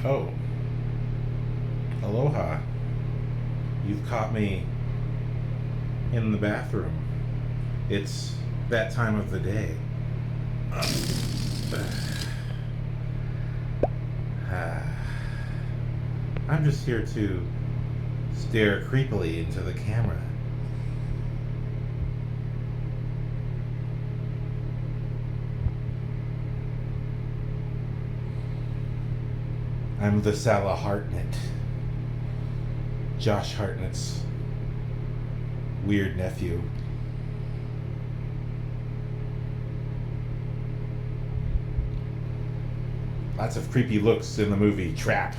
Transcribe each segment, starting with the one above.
Oh, aloha. You've caught me in the bathroom. It's that time of the day. I'm just here to stare creepily into the camera. I'm the Hartnet. Josh Hartnet's weird nephew. Lots of creepy looks in the movie Trap.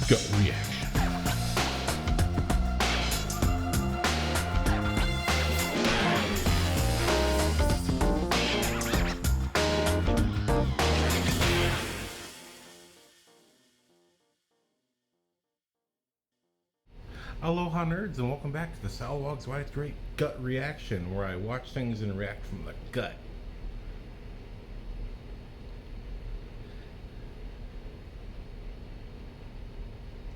Gut reaction. Aloha nerds, and welcome back to the Salawag's Why It's Great Gut Reaction, where I watch things and react from the gut.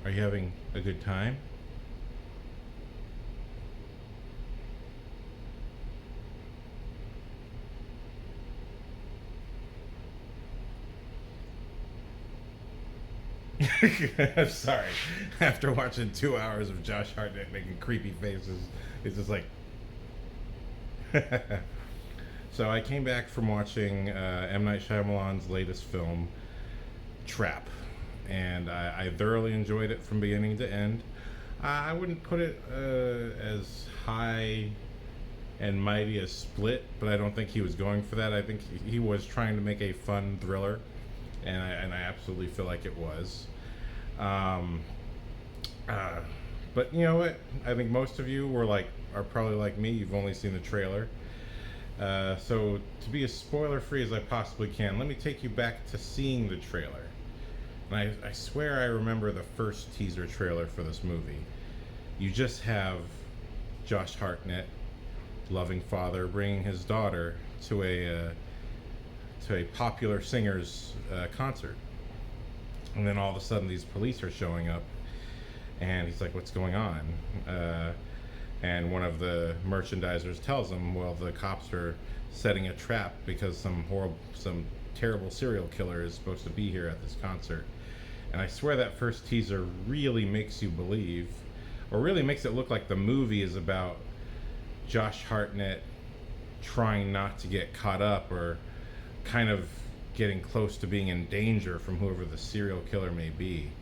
Are you having a good time? I'm sorry. After watching 2 hours of Josh Hartnett making creepy faces, it's just like... So I came back from watching M. Night Shyamalan's latest film, Trap. And I thoroughly enjoyed it from beginning to end. I wouldn't put it as high and mighty as Split, but I don't think he was going for that. I think he was trying to make a fun thriller, and I absolutely feel like it was. But you know what? I think most of you are probably like me. You've only seen the trailer. So to be as spoiler free as I possibly can, let me take you back to seeing the trailer. And I swear I remember the first teaser trailer for this movie. You just have Josh Hartnett, loving father, bringing his daughter to a popular singer's concert. And then all of a sudden these police are showing up, and he's like, what's going on? And one of the merchandisers tells him, well, the cops are setting a trap because some terrible serial killer is supposed to be here at this concert. And I swear that first teaser really makes you believe, or really makes it look like the movie is about Josh Hartnett trying not to get caught up, or kind of getting close to being in danger from whoever the serial killer may be.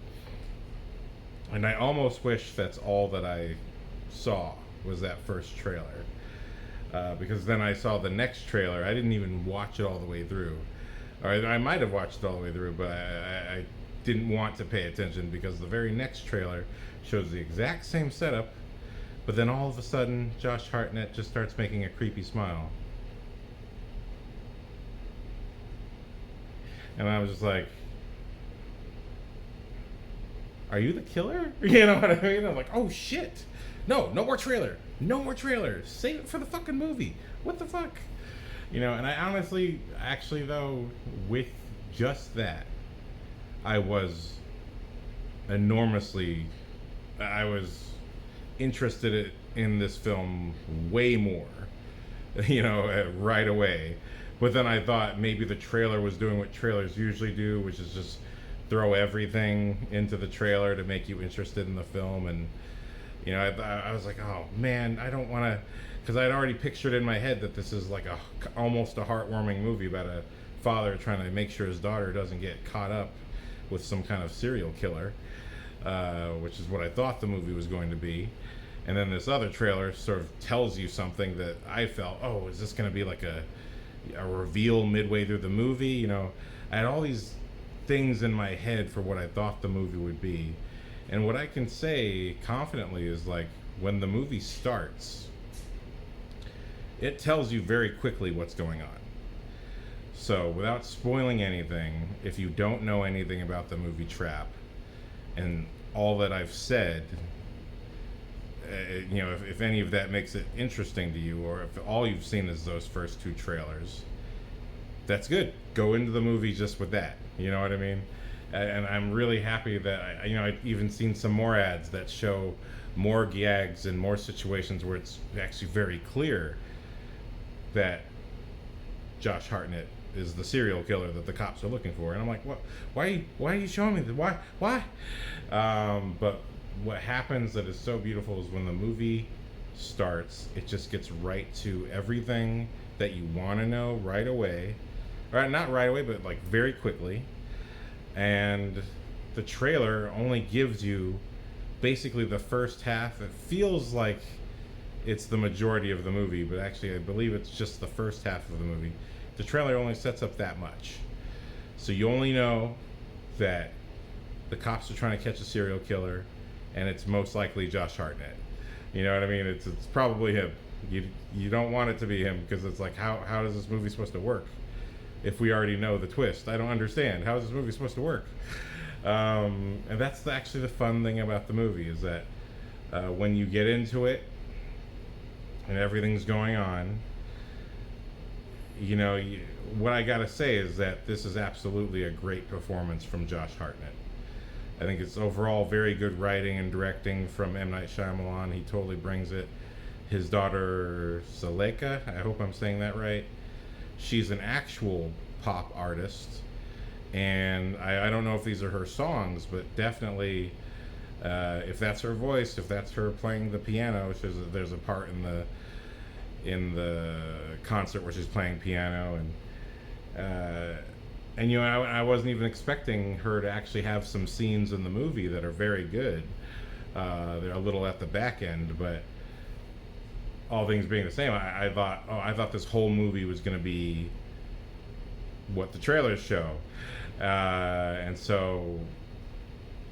And I almost wish that's all that I saw was that first trailer. Because then I saw the next trailer. I didn't even watch it all the way through. Or I might have watched it all the way through, but I didn't want to pay attention, because the very next trailer shows the exact same setup, but then all of a sudden Josh Hartnett just starts making a creepy smile. And I was just like, are you the killer? You know what I mean? I'm like, oh shit. No more trailer. No more trailer. Save it for the fucking movie. What the fuck? You know, and I honestly, actually though, with just that, I was interested in this film way more, you know, right away. But then I thought maybe the trailer was doing what trailers usually do, which is just throw everything into the trailer to make you interested in the film. And, you know, I was like, oh man, I don't want to, because I'd already pictured in my head that this is like almost a heartwarming movie about a father trying to make sure his daughter doesn't get caught up with some kind of serial killer, which is what I thought the movie was going to be. And then this other trailer sort of tells you something that I felt, oh, is this going to be like a reveal midway through the movie? You know, I had all these things in my head for what I thought the movie would be. And what I can say confidently is, like, when the movie starts, it tells you very quickly what's going on. So, without spoiling anything, if you don't know anything about the movie Trap, and all that I've said if any of that makes it interesting to you, or if all you've seen is those first two trailers, that's good. Go into the movie just with that. You know what I mean? And I'm really happy that I've even seen some more ads that show more gags and more situations where it's actually very clear that Josh Hartnett is the serial killer that the cops are looking for. And I'm like, what? Why are you showing me that? Why? But what happens that is so beautiful is when the movie starts, it just gets right to everything that you want to know right away. Right, not right away, but like very quickly. And the trailer only gives you basically the first half. It feels like it's the majority of the movie, but actually I believe it's just the first half of the movie. The trailer only sets up that much. So you only know that the cops are trying to catch a serial killer, and it's most likely Josh Hartnett. You know what I mean? It's probably him. You don't want it to be him, because it's like, how is this movie supposed to work if we already know the twist? I don't understand. How is this movie supposed to work? And that's actually the fun thing about the movie, is that when you get into it and everything's going on, what I gotta say is that this is absolutely a great performance from Josh Hartnett. I think it's overall very good writing and directing from M. Night Shyamalan. He totally brings it. His daughter, Saleka, I hope I'm saying that right. She's an actual pop artist, and I don't know if these are her songs, but definitely if that's her voice, if that's her playing the piano, there's a part in the concert where she's playing piano, and I wasn't even expecting her to actually have some scenes in the movie that are very good. They're a little at the back end, but all things being the same, I thought this whole movie was going to be what the trailers show, and so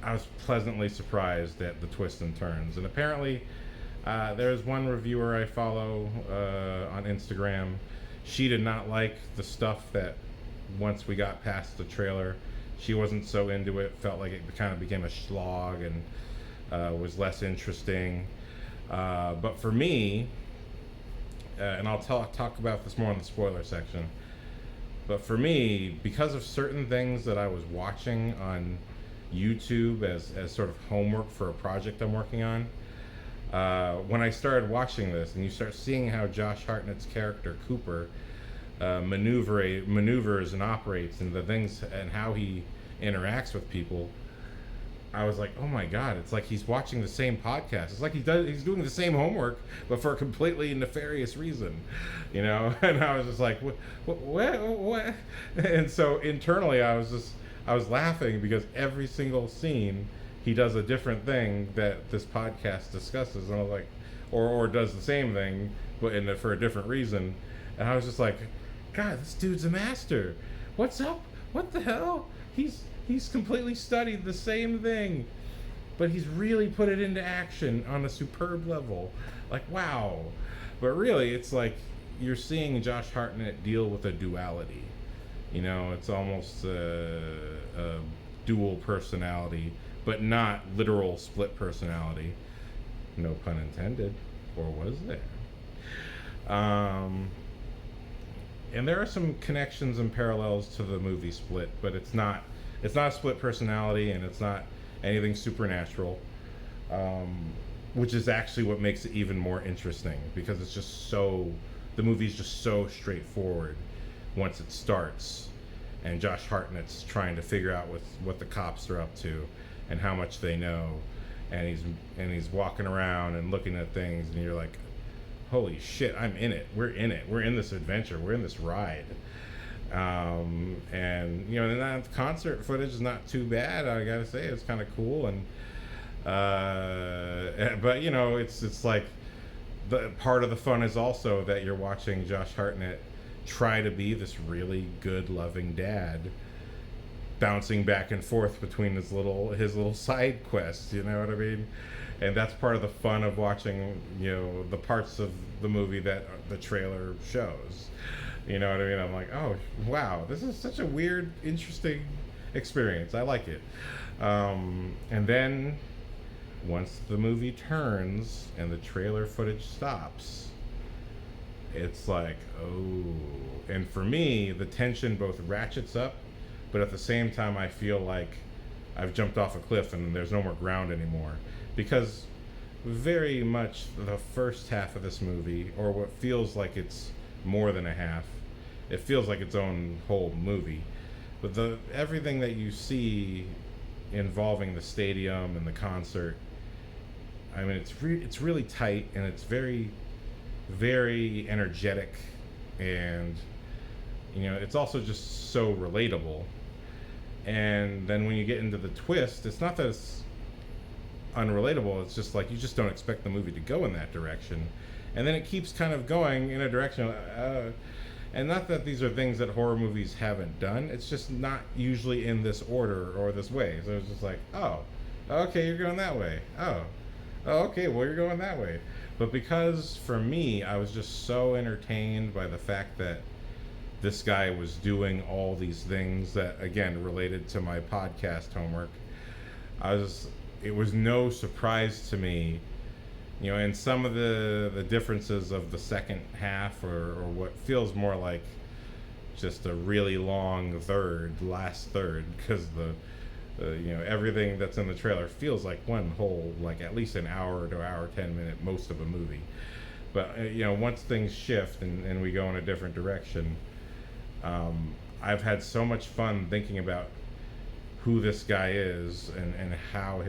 I was pleasantly surprised at the twists and turns. And apparently, there's one reviewer I follow on Instagram. She did not like the stuff that once we got past the trailer, she wasn't so into it. Felt like it kind of became a slog and was less interesting. But for me, and I'll talk about this more in the spoiler section, but for me, because of certain things that I was watching on YouTube as sort of homework for a project I'm working on, when I started watching this and you start seeing how Josh Hartnett's character Cooper maneuvers and operates, and the things and how he interacts with people, I was like, oh my God, it's like he's watching the same podcast. It's like he's doing the same homework, but for a completely nefarious reason, And I was just like, what? And so internally, I was laughing, because every single scene he does a different thing that this podcast discusses, and I was like, or does the same thing, but for a different reason. And I was just like, God, this dude's a master. What's up? What the hell? He's completely studied the same thing, but he's really put it into action on a superb level. Like, wow. But really, it's like you're seeing Josh Hartnett deal with a duality. It's almost a dual personality, but not literal split personality. No pun intended, or was there? And there are some connections and parallels to the movie Split, but it's not a split personality, and it's not anything supernatural, which is actually what makes it even more interesting, because the movie's just so straightforward once it starts, and Josh Hartnett's trying to figure out what the cops are up to and how much they know, and he's walking around and looking at things, and you're like, holy shit, I'm in it. We're in it. We're in this adventure. We're in this ride. And that concert footage is not too bad. I gotta say, it's kind of cool. And but it's like the part of the fun is also that you're watching Josh Hartnett try to be this really good, loving dad, bouncing back and forth between his little side quests. You know what I mean? And that's part of the fun of watching, the parts of the movie that the trailer shows. You know what I mean? I'm like, oh, wow, this is such a weird, interesting experience. I like it. And then once the movie turns and the trailer footage stops, it's like, oh. And for me, the tension both ratchets up, but at the same time, I feel like I've jumped off a cliff and there's no more ground anymore. Because very much the first half of this movie, or what feels like it's more than a half, it feels like its own whole movie. But everything that you see involving the stadium and the concert, I mean, it's really tight, and it's very, very energetic, and it's also just so relatable. And then when you get into the twist, it's not that it's unrelatable, it's just like you just don't expect the movie to go in that direction, and then it keeps kind of going in a direction. And not that these are things that horror movies haven't done, it's just not usually in this order or this way. So it's just like, oh, okay, you're going that way. Oh, okay, well, you're going that way. But because for me, I was just so entertained by the fact that this guy was doing all these things that, again, related to my podcast homework, it was no surprise to me, and some of the differences of the second half, or what feels more like just a really long last third, because everything that's in the trailer feels like one whole, like at least an hour to hour 10 minute most of a movie. But once things shift and we go in a different direction, I've had so much fun thinking about who this guy is and how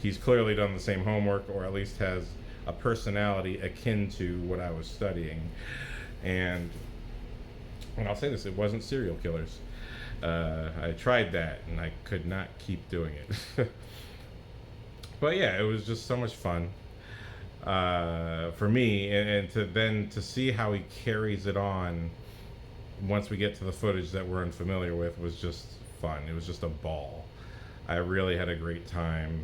he's clearly done the same homework, or at least has a personality akin to what I was studying. And I'll say this, it wasn't serial killers. I tried that and I could not keep doing it. But yeah, it was just so much fun for me, and to see how he carries it on once we get to the footage that we're unfamiliar with was just fun. It was just a ball. I really had a great time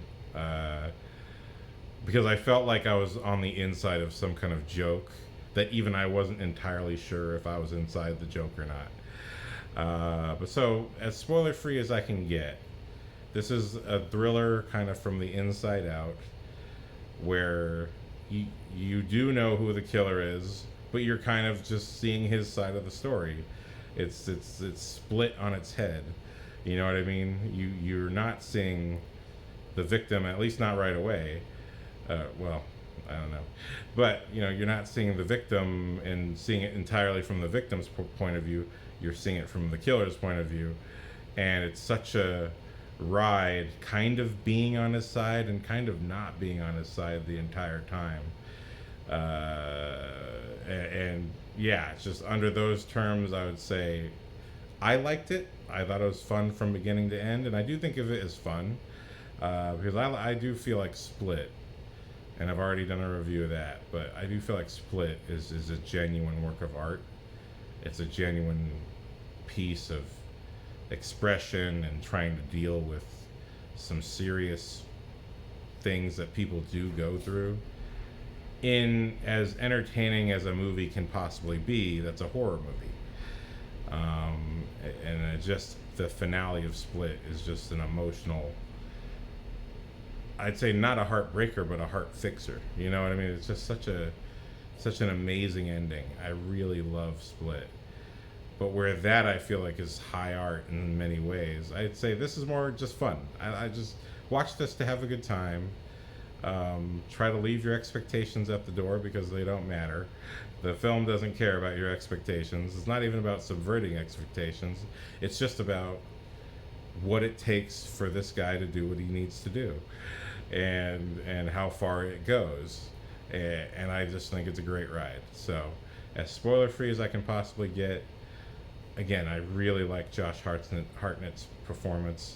because I felt like I was on the inside of some kind of joke that even I wasn't entirely sure if I was inside the joke or not. But so, as spoiler free as I can get, this is a thriller kind of from the inside out, where you do know who the killer is, but you're kind of just seeing his side of the story. It's split on its head. You know what I mean? You're not seeing the victim, at least not right away. Well, I don't know. But, you're not seeing the victim and seeing it entirely from the victim's point of view. You're seeing it from the killer's point of view. And it's such a ride, kind of being on his side and kind of not being on his side the entire time. And yeah, it's just under those terms, I would say I liked it. I thought it was fun from beginning to end, and I do think of it as fun because I do feel like Split, and I've already done a review of that, but I do feel like Split is a genuine work of art. It's a genuine piece of expression and trying to deal with some serious things that people do go through in as entertaining as a movie can possibly be that's a horror movie. And just the finale of Split is just an emotional, I'd say not a heartbreaker, but a heart fixer. You know what I mean? It's just such an amazing ending. I really love Split. But where that I feel like is high art in many ways, I'd say this is more just fun. I just watch this to have a good time. Try to leave your expectations at the door because they don't matter. The film doesn't care about your expectations. It's not even about subverting expectations. It's just about what it takes for this guy to do what he needs to do, and how far it goes. And I just think it's a great ride. So, as spoiler free as I can possibly get. Again, I really like Josh Hartnett's performance.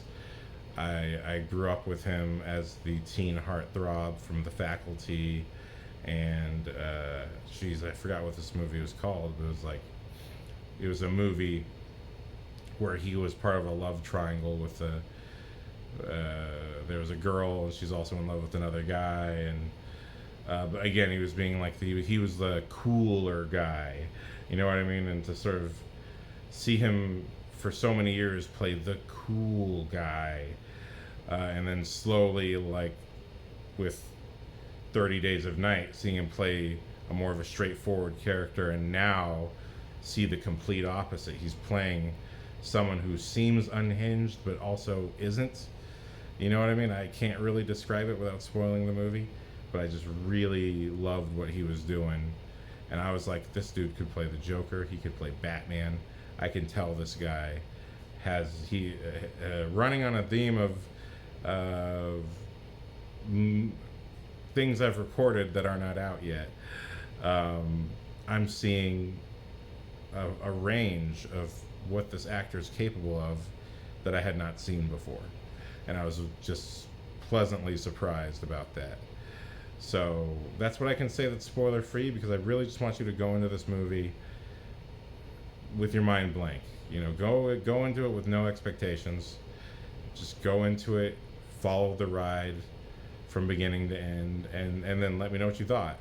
I grew up with him as the teen heartthrob from The Faculty, and I forgot what this movie was called. It was a movie where he was part of a love triangle with there was a girl, and she's also in love with another guy, and but again, he was being like he was the cooler guy, you know what I mean? And to sort of see him for so many years play the cool guy, and then slowly like with 30 Days of Night, seeing him play a more of a straightforward character, and now see the complete opposite. He's playing someone who seems unhinged but also isn't. You know what I mean? I can't really describe it without spoiling the movie, but I just really loved what he was doing. And I was like, this dude could play the Joker. He could play Batman. I can tell this guy has running on a theme of things I've recorded that are not out yet. I'm seeing a range of what this actor is capable of that I had not seen before. And I was just pleasantly surprised about that. So that's what I can say that's spoiler free, because I really just want you to go into this movie with your mind blank. You know, go into it with no expectations. Just go into it, follow the ride from beginning to end, and then let me know what you thought.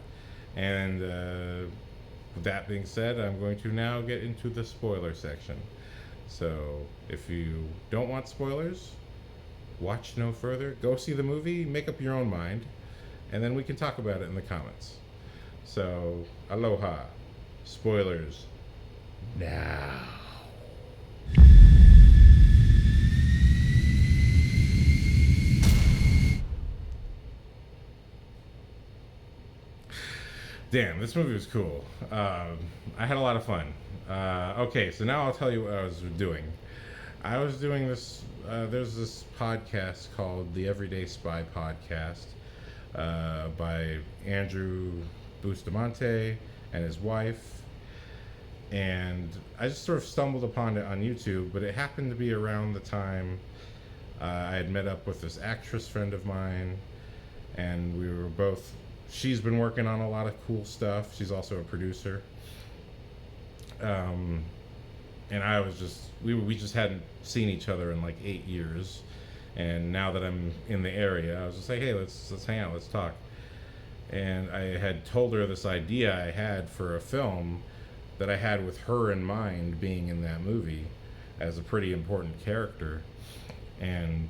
And with that being said, I'm going to now get into the spoiler section. So if you don't want spoilers, watch no further. Go see the movie, make up your own mind, and then we can talk about it in the comments. So, aloha. Spoilers now. Damn, this movie was cool. I had a lot of fun. Okay, so now I'll tell you what I was doing. I was doing this, there's this podcast called the Everyday Spy Podcast by Andrew Bustamante and his wife. And I just sort of stumbled upon it on YouTube, but it happened to be around the time I had met up with this actress friend of mine, and we were both, she's been working on a lot of cool stuff. She's also a producer. And I was just, we just hadn't seen each other in like 8 years. And now that I'm in the area, I was just like, hey, let's hang out, let's talk. And I had told her this idea I had for a film that I had with her in mind being in that movie as a pretty important character. And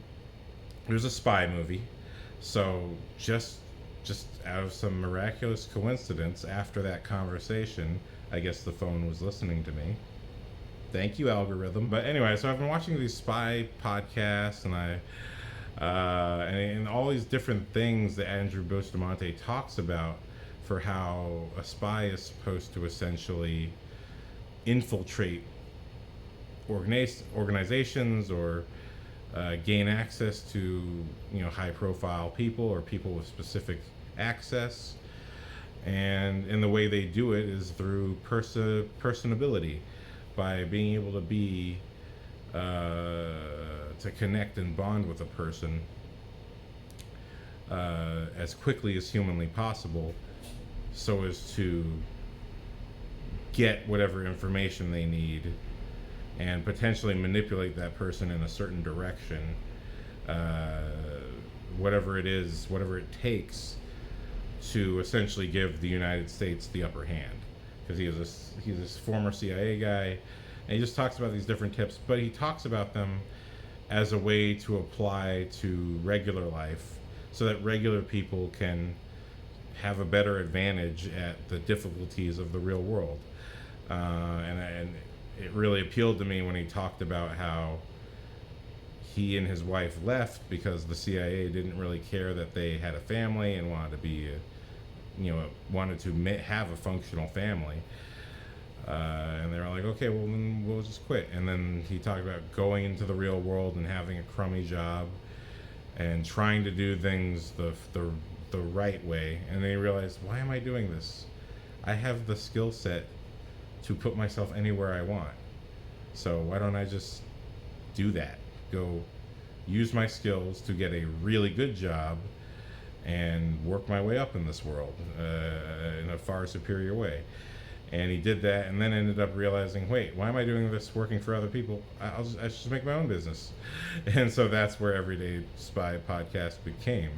it was a spy movie. So just out of some miraculous coincidence, after that conversation, I guess the phone was listening to me. Thank you, algorithm. But anyway, so I've been watching these spy podcasts, and and all these different things that Andrew Bustamante talks about for how a spy is supposed to essentially infiltrate organizations or gain access to, you know, high-profile people or people with specific access. And the way they do it is through personability, by being able to be to connect and bond with a person as quickly as humanly possible, so as to get whatever information they need and potentially manipulate that person in a certain direction, whatever it is, whatever it takes to essentially give the United States the upper hand. Because he's this former CIA guy, and he just talks about these different tips, but he talks about them as a way to apply to regular life, so that regular people can have a better advantage at the difficulties of the real world. And it really appealed to me when he talked about how he and his wife left because the CIA didn't really care that they had a family and wanted to be wanted to have a functional family. And they were like, okay, well, then we'll just quit. And then he talked about going into the real world and having a crummy job and trying to do things the right way. And then he realized, why am I doing this? I have the skill set to put myself anywhere I want. So why don't I just do that? Go use my skills to get a really good job and work my way up in this world in a far superior way. And he did that, and then ended up realizing, wait, why am I doing this working for other people? I should just make my own business. And so that's where Everyday Spy Podcast became.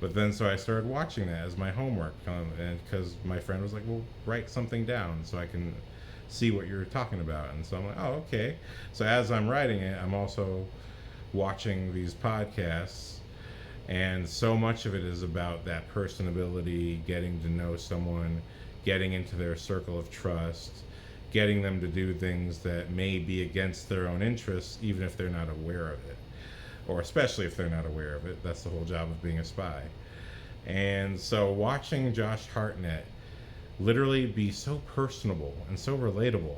But then so I started watching that as my homework, and because my friend was like, well, write something down so I can see what you're talking about. And so I'm like, oh, okay. So as I'm writing it, I'm also watching these podcasts And so much of it is about that personability, getting to know someone, getting into their circle of trust, getting them to do things that may be against their own interests, even if they're not aware of it. Or especially if they're not aware of it. That's the whole job of being a spy. And so watching Josh Hartnet literally be so personable and so relatable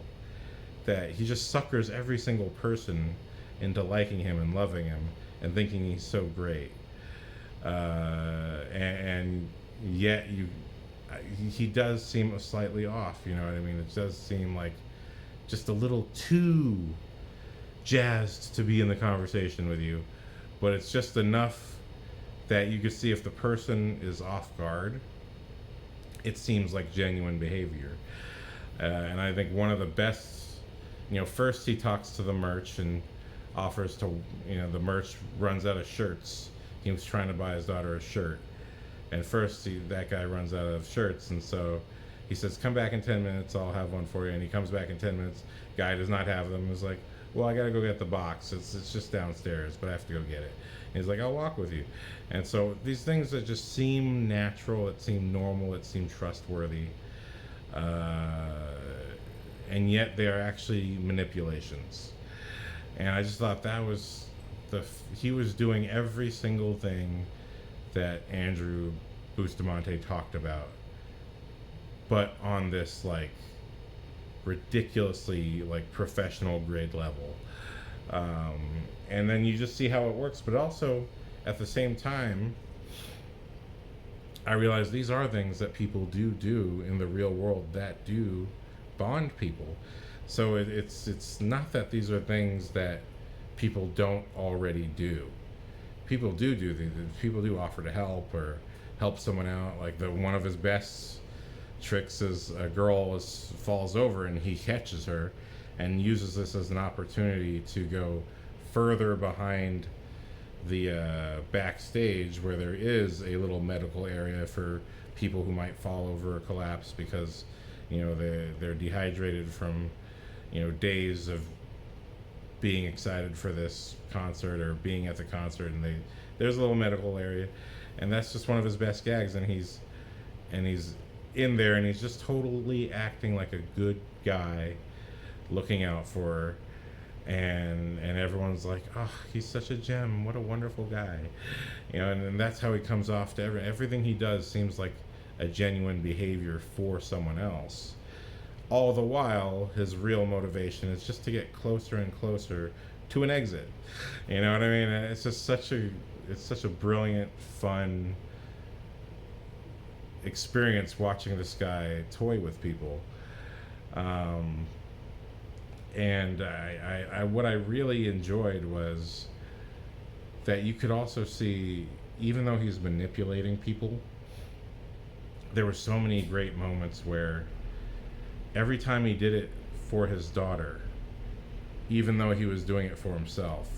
that he just suckers every single person into liking him and loving him and thinking he's so great. And yet he does seem slightly off, you know what I mean? It does seem like just a little too jazzed to be in the conversation with you, but it's just enough that you can see if the person is off guard, it seems like genuine behavior. And I think one of the best, first he talks to the merch and offers to, the merch runs out of shirts. He was trying to buy his daughter a shirt. And first that guy runs out of shirts. And so he says, come back in 10 minutes, I'll have one for you. And he comes back in 10 minutes. Guy does not have them. He's like, well, I got to go get the box. It's just downstairs, but I have to go get it. And he's like, I'll walk with you. And so these things that just seem natural, it seem normal, it seem trustworthy. And yet they are actually manipulations. And I just thought that was he was doing every single thing that Andrew Bustamante talked about, but on this like ridiculously like professional grade level. And then you just see how it works, but also at the same time, I realize these are things that people do in the real world that do bond people. So it's not that these are things that people don't already do. People do these. People do offer to help or help someone out. Like one of his best tricks is a girl falls over and he catches her and uses this as an opportunity to go further behind the backstage where there is a little medical area for people who might fall over or collapse because they're dehydrated from days of being excited for this concert or being at the concert, and there's a little medical area, and that's just one of his best gags, and he's in there and he's just totally acting like a good guy looking out for her, and everyone's like, oh, he's such a gem, what a wonderful guy, and that's how he comes off to everything he does seems like a genuine behavior for someone else. All the while, his real motivation is just to get closer and closer to an exit. You know what I mean? It's just such a brilliant, fun experience watching this guy toy with people. And what I really enjoyed was that you could also see, even though he's manipulating people, there were so many great moments where every time he did it for his daughter, even though he was doing it for himself,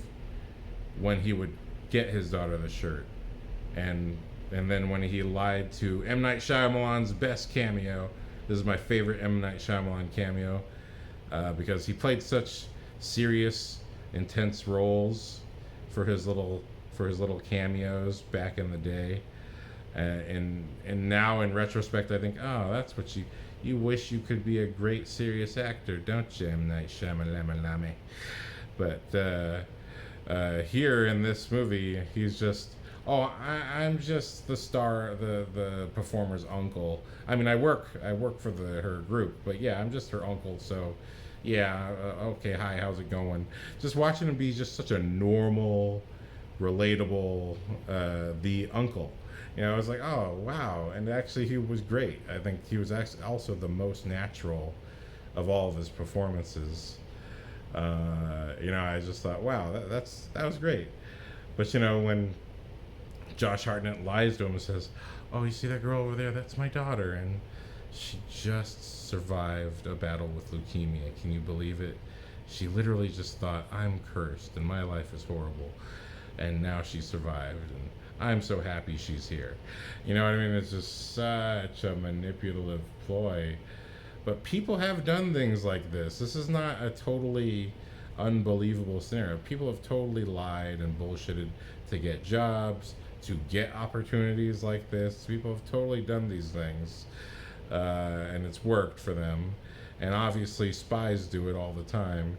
when he would get his daughter the shirt, and then when he lied to M. Night Shyamalan's best cameo, this is my favorite M. Night Shyamalan cameo, because he played such serious, intense roles for his little cameos back in the day, and now in retrospect I think, oh, that's what you wish you could be a great serious actor, don't you, M. Night Shyamalan? But here in this movie, he's just, I'm just the star, the performer's uncle. I mean, I work for her group, but yeah, I'm just her uncle. So, yeah, okay, hi, how's it going? Just watching him be just such a normal, relatable, the uncle. I was like, oh, wow. And actually, he was great. I think he was actually also the most natural of all of his performances. I just thought, wow, that was great. But, when Josh Hartnett lies to him and says, oh, you see that girl over there? That's my daughter. And she just survived a battle with leukemia. Can you believe it? She literally just thought, I'm cursed and my life is horrible. And now she survived. And I'm so happy she's here. You know what I mean? It's just such a manipulative ploy. But people have done things like this. This is not a totally unbelievable scenario. People have totally lied and bullshitted to get jobs, to get opportunities like this. People have totally done these things, and it's worked for them. And obviously, spies do it all the time.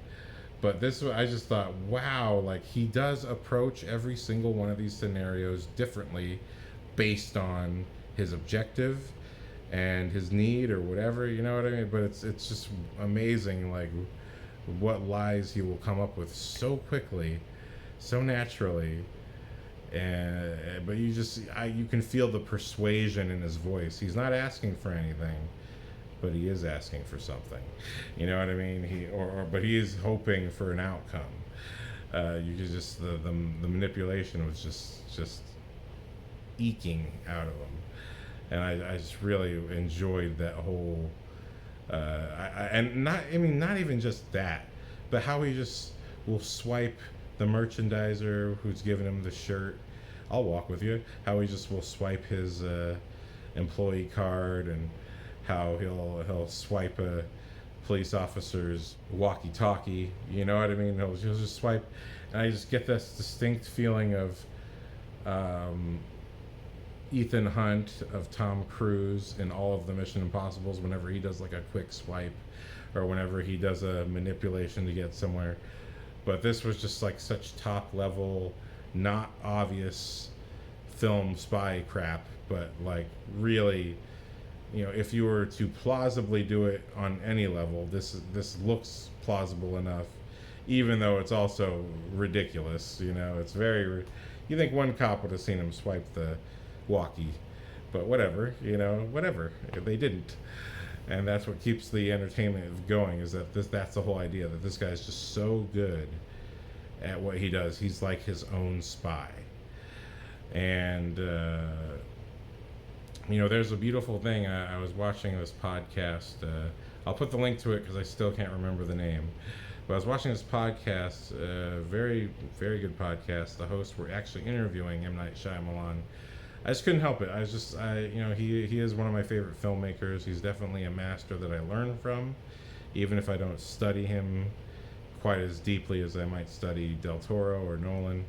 But this, I just thought, wow, like he does approach every single one of these scenarios differently based on his objective and his need or whatever, you know what I mean? But it's just amazing, like what lies he will come up with so quickly, so naturally. And but you can feel the persuasion in his voice. He's not asking for anything, but he is asking for something. You know what I mean? But he is hoping for an outcome. You could just the manipulation was just eking out of him, and I just really enjoyed that whole. Not even just that, but how he just will swipe the merchandiser who's giving him the shirt. I'll walk with you. How he just will swipe his employee card, and how he'll swipe a police officer's walkie-talkie. You know what I mean? He'll just swipe, and I just get this distinct feeling of Ethan Hunt, of Tom Cruise in all of the Mission Impossibles, whenever he does like a quick swipe, or whenever he does a manipulation to get somewhere. But this was just like such top level, not obvious film spy crap, but like really, you know, if you were to plausibly do it on any level, this looks plausible enough, even though it's also ridiculous. You know, it's very. You think one cop would have seen him swipe the walkie, but whatever. You know, whatever. They didn't, and that's what keeps the entertainment going. Is that that's the whole idea, that this guy's just so good at what he does. He's like his own spy, and. You know, there's a beautiful thing. I was watching this podcast. I'll put the link to it because I still can't remember the name. But I was watching this podcast, very, very good podcast. The hosts were actually interviewing M. Night Shyamalan. I just couldn't help it. He is one of my favorite filmmakers. He's definitely a master that I learn from, even if I don't study him quite as deeply as I might study Del Toro or Nolan.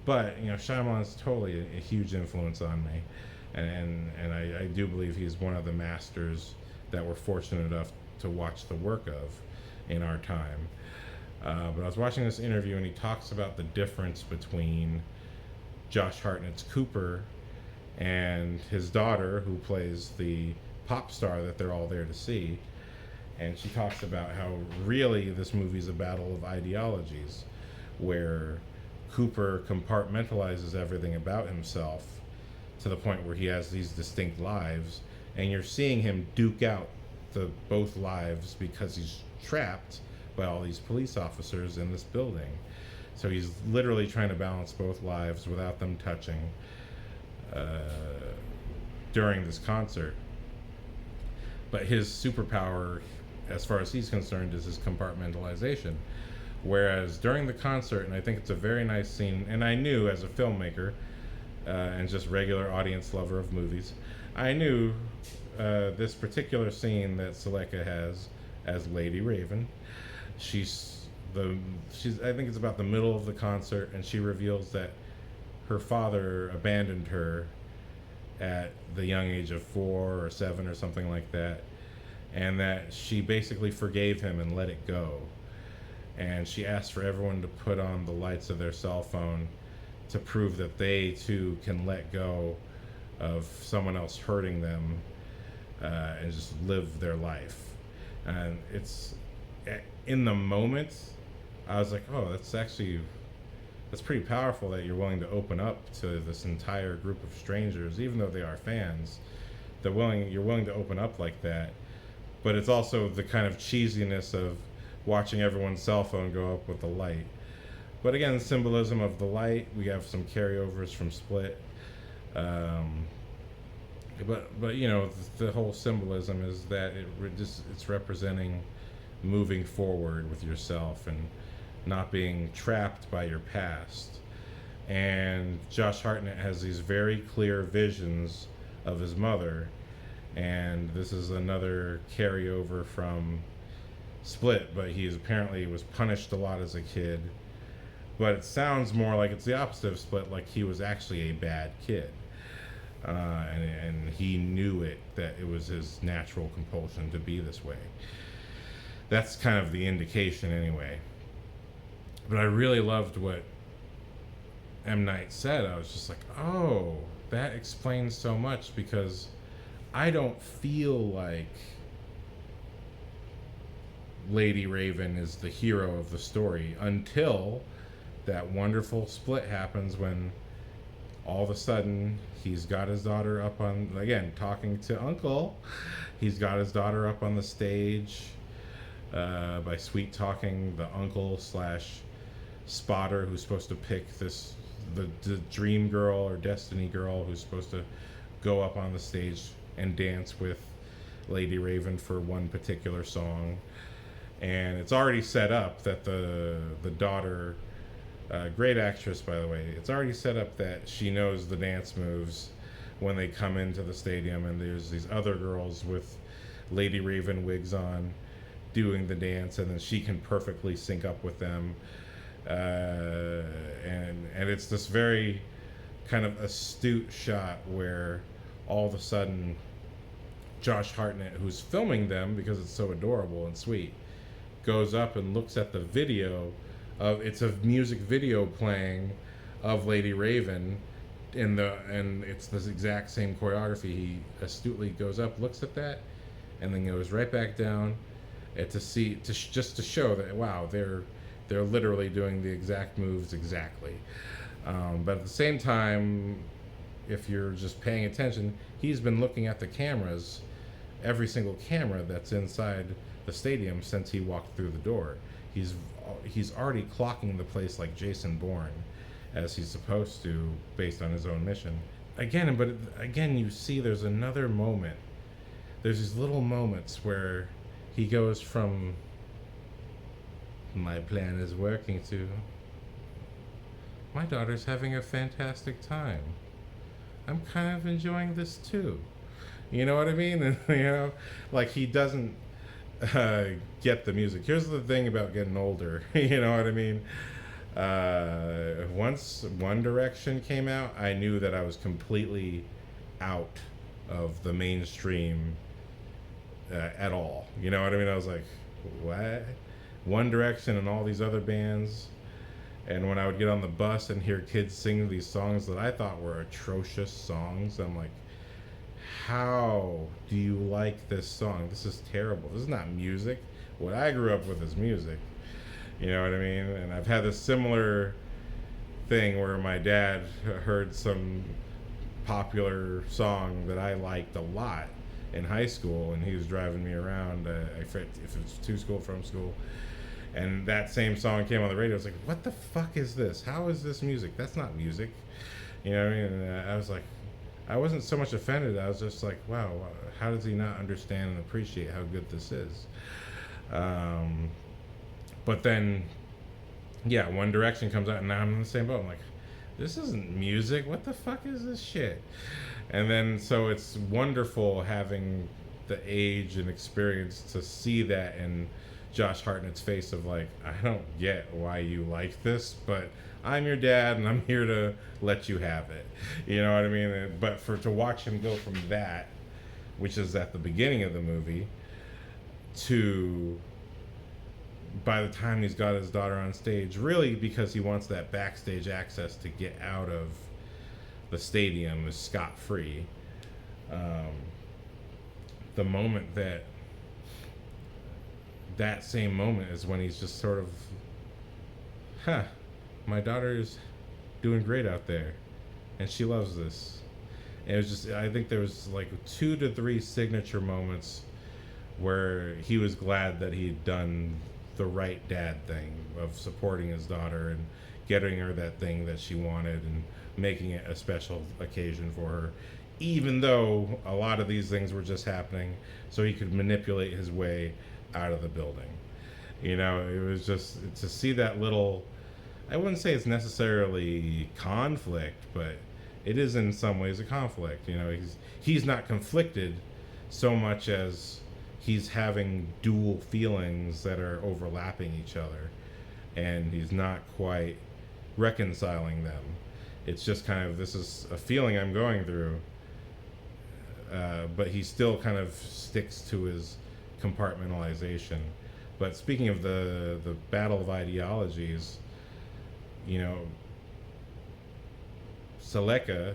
But, you know, Shyamalan's totally a huge influence on me. And I do believe he's one of the masters that we're fortunate enough to watch the work of in our time. But I was watching this interview, and he talks about the difference between Josh Hartnett's Cooper and his daughter, who plays the pop star that they're all there to see. And she talks about how really this movie's a battle of ideologies, where Cooper compartmentalizes everything about himself to the point where he has these distinct lives, and you're seeing him duke out both lives because he's trapped by all these police officers in this building. So he's literally trying to balance both lives without them touching during this concert. But his superpower, as far as he's concerned, is his compartmentalization. Whereas during the concert, and I think it's a very nice scene, and I knew as a filmmaker, and just regular audience lover of movies, I knew this particular scene that Saleka has as Lady Raven. She's I think it's about the middle of the concert, and she reveals that her father abandoned her at the young age of 4 or 7 or something like that, and that she basically forgave him and let it go. And she asked for everyone to put on the lights of their cell phone to prove that they too can let go of someone else hurting them and just live their life. And it's in the moment, I was like, oh, that's pretty powerful that you're willing to open up to this entire group of strangers, even though they are fans. You're willing to open up like that. But it's also the kind of cheesiness of watching everyone's cell phone go up with the light. But again, symbolism of the light. We have some carryovers from Split. But you know, the whole symbolism is that it's representing moving forward with yourself and not being trapped by your past. And Josh Hartnett has these very clear visions of his mother, and this is another carryover from Split, but he apparently was punished a lot as a kid but it sounds more like it's the opposite of split, like he was actually a bad kid. And he knew it, that it was his natural compulsion to be this way. That's kind of the indication anyway. But I really loved what M. Night said. I was just like, oh, that explains so much, because I don't feel like Lady Raven is the hero of the story until that wonderful split happens, when all of a sudden he's got his daughter up on, again, talking to Uncle. He's got his daughter up on the stage by sweet talking the uncle slash spotter who's supposed to pick the dream girl or destiny girl who's supposed to go up on the stage and dance with Lady Raven for one particular song. And it's already set up that the daughter, great actress by the way, it's already set up that she knows the dance moves when they come into the stadium, and there's these other girls with Lady Raven wigs on doing the dance, and then she can perfectly sync up with them. And it's this very kind of astute shot where all of a sudden Josh Hartnett, who's filming them because it's so adorable and sweet, goes up and looks at the video of, it's a music video playing of Lady Raven and it's this exact same choreography. He astutely goes up, looks at that, and then goes right back down just to show that, wow, they're literally doing the exact moves exactly. But at the same time, if you're just paying attention, he's been looking at the cameras, every single camera that's inside the stadium since he walked through the door. He's already clocking the place like Jason Bourne, as he's supposed to, based on his own mission. Again, you see there's another moment. There's these little moments where he goes from my plan is working to my daughter's having a fantastic time. I'm kind of enjoying this too. You know what I mean? And, you know, like he doesn't get the music. Here's the thing about getting older. You know what I mean? Once One Direction came out, I knew that I was completely out of the mainstream at all. You know what I mean? I was like, what? One Direction and all these other bands. And when I would get on the bus and hear kids sing these songs that I thought were atrocious songs, I'm like, how do you like this song? This is terrible. This is not music. What I grew up with is music. You know what I mean? And I've had this similar thing where my dad heard some popular song that I liked a lot in high school, and he was driving me around, if it's to school, from school, and that same song came on the radio. I was like, what the fuck is this? How is this music? That's not music. You know what I mean? And I was like, I wasn't so much offended. I was just like, wow, how does he not understand and appreciate how good this is? But then, yeah, One Direction comes out, and now I'm in the same boat. I'm like, this isn't music. What the fuck is this shit? And then, so it's wonderful having the age and experience to see that in Josh Hartnett's face of like, I don't get why you like this, but I'm your dad and I'm here to let you have it. You know what I mean? But to watch him go from that, which is at the beginning of the movie, to by the time he's got his daughter on stage, really because he wants that backstage access to get out of the stadium is scot-free. The moment that same moment is when he's just sort of, my daughter's doing great out there, and she loves this. And it was just, I think there was like 2 to 3 signature moments where he was glad that he'd done the right dad thing of supporting his daughter and getting her that thing that she wanted and making it a special occasion for her, even though a lot of these things were just happening so he could manipulate his way out of the building. You know, it was just to see that little, I wouldn't say it's necessarily conflict, but it is in some ways a conflict. You know, he's not conflicted so much as he's having dual feelings that are overlapping each other, and he's not quite reconciling them. It's just kind of, this is a feeling I'm going through, but he still kind of sticks to his compartmentalization. But speaking of the Battle of Ideologies, you know, Saleka,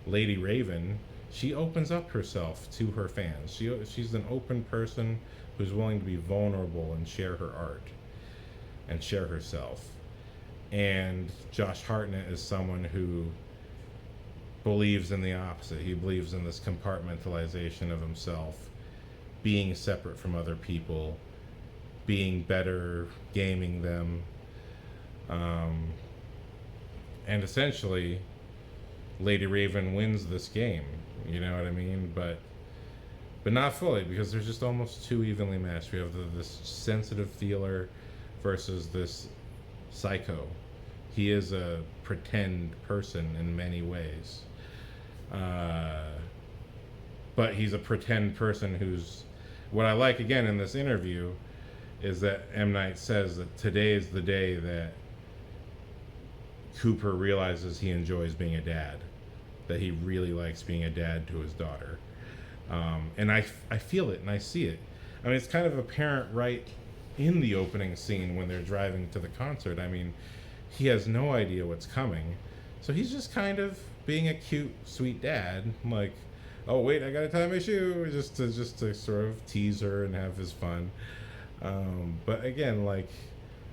Lady Raven, she opens up herself to her fans. She's an open person who's willing to be vulnerable and share her art and share herself. And Josh Hartnett is someone who believes in the opposite. He believes in this compartmentalization of himself, being separate from other people, being better, gaming them, and essentially Lady Raven wins this game, you know what I mean? But not fully, because there's just almost too evenly matched. We have this sensitive feeler versus this psycho. He is a pretend person in many ways, but he's a pretend person who's, what I like again in this interview is that M. Night says that today is the day that Cooper realizes he enjoys being a dad, that he really likes being a dad to his daughter. And I feel it and I see it. I mean, it's kind of apparent right in the opening scene when they're driving to the concert. I mean, he has no idea what's coming, so he's just kind of being a cute, sweet dad, like, oh wait, I gotta tie my shoe, just to sort of tease her and have his fun. But again, like,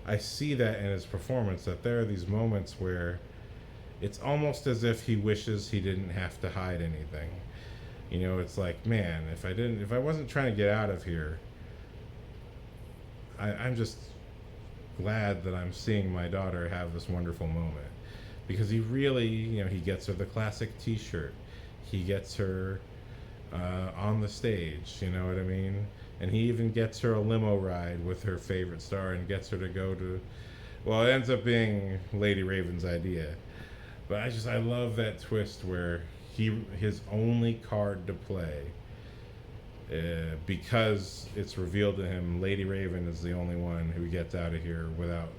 I see that in his performance, that there are these moments where it's almost as if he wishes he didn't have to hide anything. You know, it's like, man, if I wasn't trying to get out of here, I'm just glad that I'm seeing my daughter have this wonderful moment. Because he really, you know, he gets her the classic t-shirt. He gets her on the stage, you know what I mean? And he even gets her a limo ride with her favorite star and gets her to go to, well, it ends up being Lady Raven's idea. But I love that twist where his only card to play, because it's revealed to him Lady Raven is the only one who gets out of here without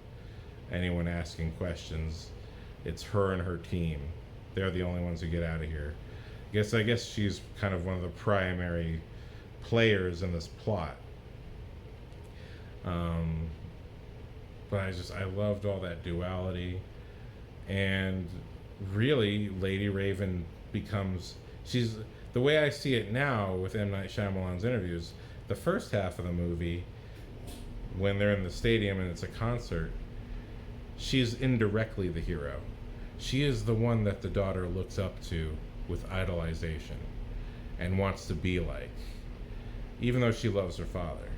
anyone asking questions. It's her and her team. They're the only ones who get out of here. I guess she's kind of one of the primary players in this plot. But I loved all that duality. And really, Lady Raven she's, the way I see it now with M. Night Shyamalan's interviews, the first half of the movie, when they're in the stadium and it's a concert, she's indirectly the hero. She is the one that the daughter looks up to with idolization and wants to be like, even though she loves her father.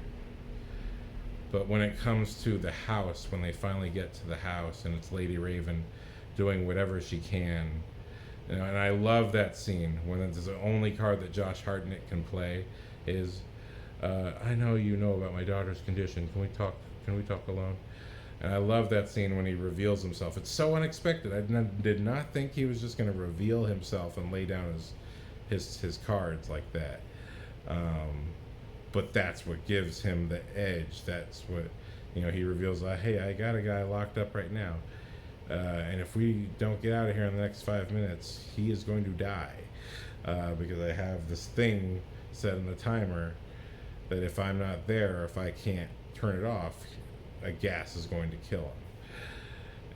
But when it comes to the house, when they finally get to the house and it's Lady Raven doing whatever she can, you know, and I love that scene when it's the only card that Josh Hartnett can play is, I know you know about my daughter's condition. Can we talk alone? And I love that scene when he reveals himself. It's so unexpected. I did not think he was just going to reveal himself and lay down his cards like that. But that's what gives him the edge. That's what, you know, he reveals, hey, I got a guy locked up right now. And if we don't get out of here in the next 5 minutes, he is going to die. Because I have this thing set in the timer that if I'm not there, if I can't turn it off, a gas is going to kill him.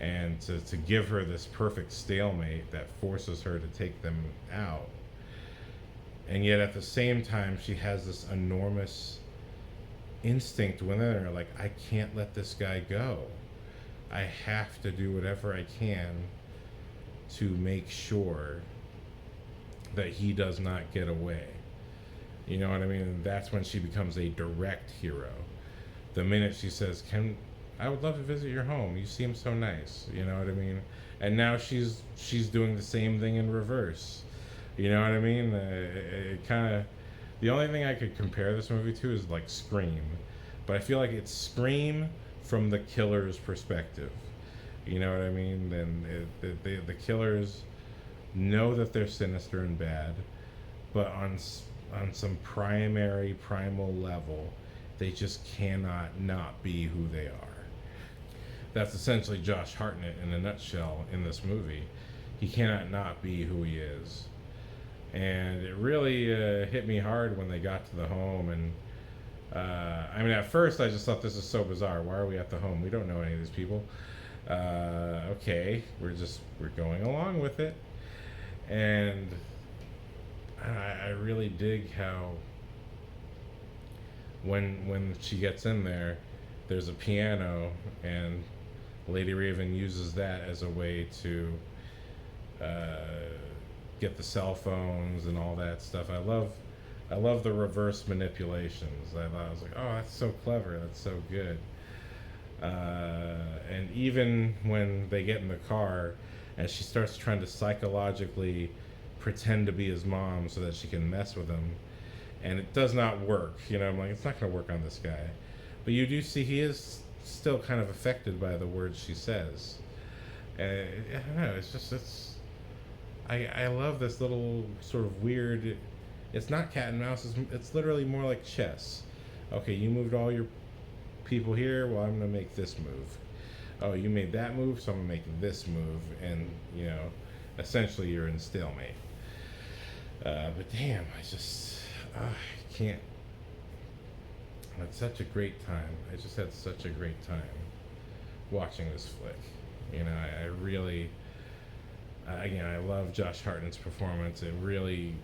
And to give her this perfect stalemate that forces her to take them out. And yet at the same time, she has this enormous instinct within her, like, I can't let this guy go. I have to do whatever I can to make sure that he does not get away. You know what I mean? And that's when she becomes a direct hero. The minute she says, I would love to visit your home. You seem so nice. You know what I mean? And now she's doing the same thing in reverse. You know what I mean? It kind of, the only thing I could compare this movie to is like Scream. But I feel like it's Scream from the killer's perspective. You know what I mean? And the killers know that they're sinister and bad, but on some primal level, they just cannot not be who they are. that's essentially Josh Hartnett in a nutshell in this movie. He cannot not be who he is. And it really hit me hard when they got to the home. And I mean, at first I just thought, this is so bizarre. Why are we at the home? We don't know any of these people. Okay, we're going along with it. And I really dig how when she gets in there, there's a piano, and Lady Raven uses that as a way to get the cell phones and all that stuff. I love the reverse manipulations. I was like, oh, that's so clever. That's so good. And even when they get in the car, and she starts trying to psychologically pretend to be his mom so that she can mess with him, and it does not work. You know, I'm like, it's not going to work on this guy. But you do see he is still kind of affected by the words she says. I don't know. I love this little sort of weird. It's not cat and mouse. It's literally more like chess. Okay, you moved all your people here. Well, I'm gonna make this move. Oh, you made that move, so I'm gonna make this move, and you know, essentially you're in stalemate. But damn, I can't. I had such a great time. I just had such a great time watching this flick. You know, I really, again, I love Josh Hartnett's performance. I really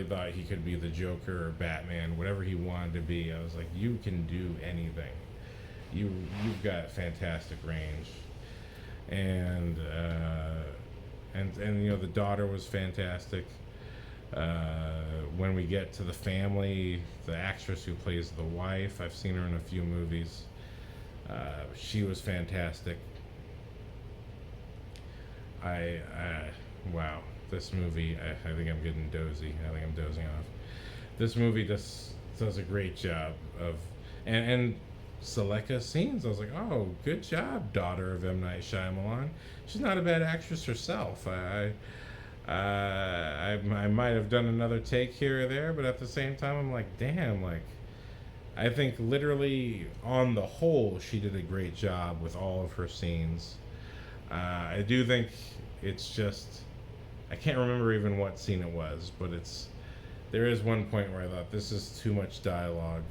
thought he could be the Joker or Batman, whatever he wanted to be. I was like, you can do anything. You've got fantastic range, and you know, the daughter was fantastic. When we get to the family, the actress who plays the wife, I've seen her in a few movies. She was fantastic. Wow, this movie, I think I'm getting dozy. I think I'm dozing off. This movie does a great job of, and Saleka scenes. I was like, oh, good job, daughter of M. Night Shyamalan. She's not a bad actress herself. I might have done another take here or there, but at the same time, I'm like, damn, like, I think literally on the whole, she did a great job with all of her scenes. I do think it's just, I can't remember even what scene it was, but there is one point where I thought, this is too much dialogue.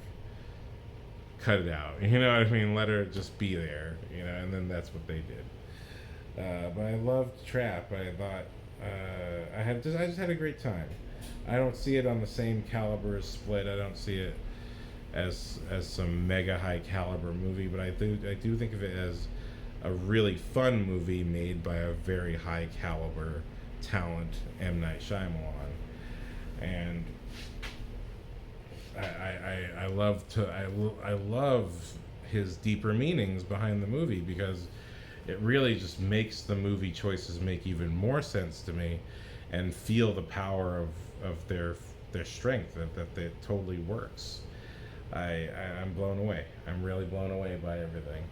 Cut it out. You know what I mean? Let her just be there, you know, and then that's what they did. But I loved Trap. I thought, I just had a great time. I don't see it on the same caliber as Split. I don't see it as some mega high caliber movie, but I do think of it as a really fun movie made by a very high caliber talent, M. Night Shyamalan. And I love his deeper meanings behind the movie, because it really just makes the movie choices make even more sense to me, and feel the power of their strength, that it totally works. I'm blown away. I'm really blown away by everything.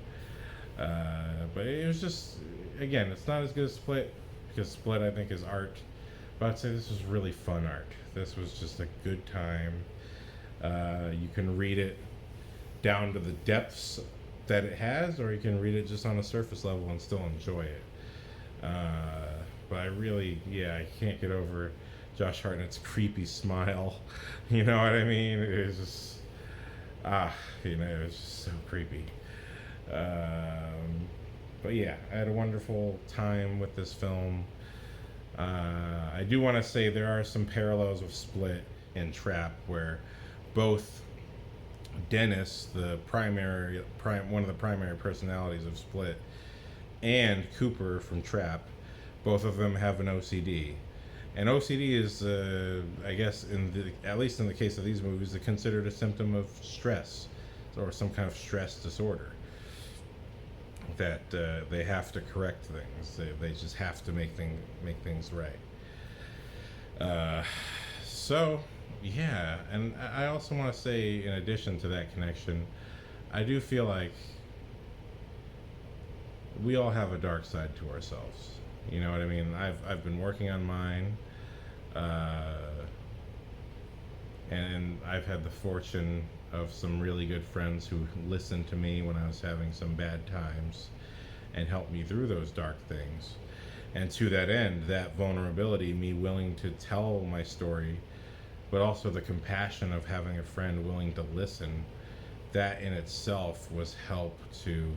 But it was just, again, it's not as good as Split, because Split, I think, is art. But I'd say this was really fun art. This was just a good time. You can read it down to the depths that it has, or you can read it just on a surface level and still enjoy it. But I can't get over Josh Hartnett's creepy smile. You know what I mean? It was just, it was just so creepy. But yeah, I had a wonderful time with this film. I do want to say there are some parallels with Split and Trap, where both Dennis, the one of the primary personalities of Split, and Cooper from Trap, both of them have an OCD. And OCD is, I guess, at least in the case of these movies, considered a symptom of stress, or some kind of stress disorder. That they have to correct things. They just have to make things right. So, yeah, and I also want to say, in addition to that connection, I do feel like we all have a dark side to ourselves. You know what I mean? I've been working on mine, and I've had the fortune of some really good friends who listened to me when I was having some bad times, and help me through those dark things. And to that end, that vulnerability, me willing to tell my story, but also the compassion of having a friend willing to listen, that in itself was help to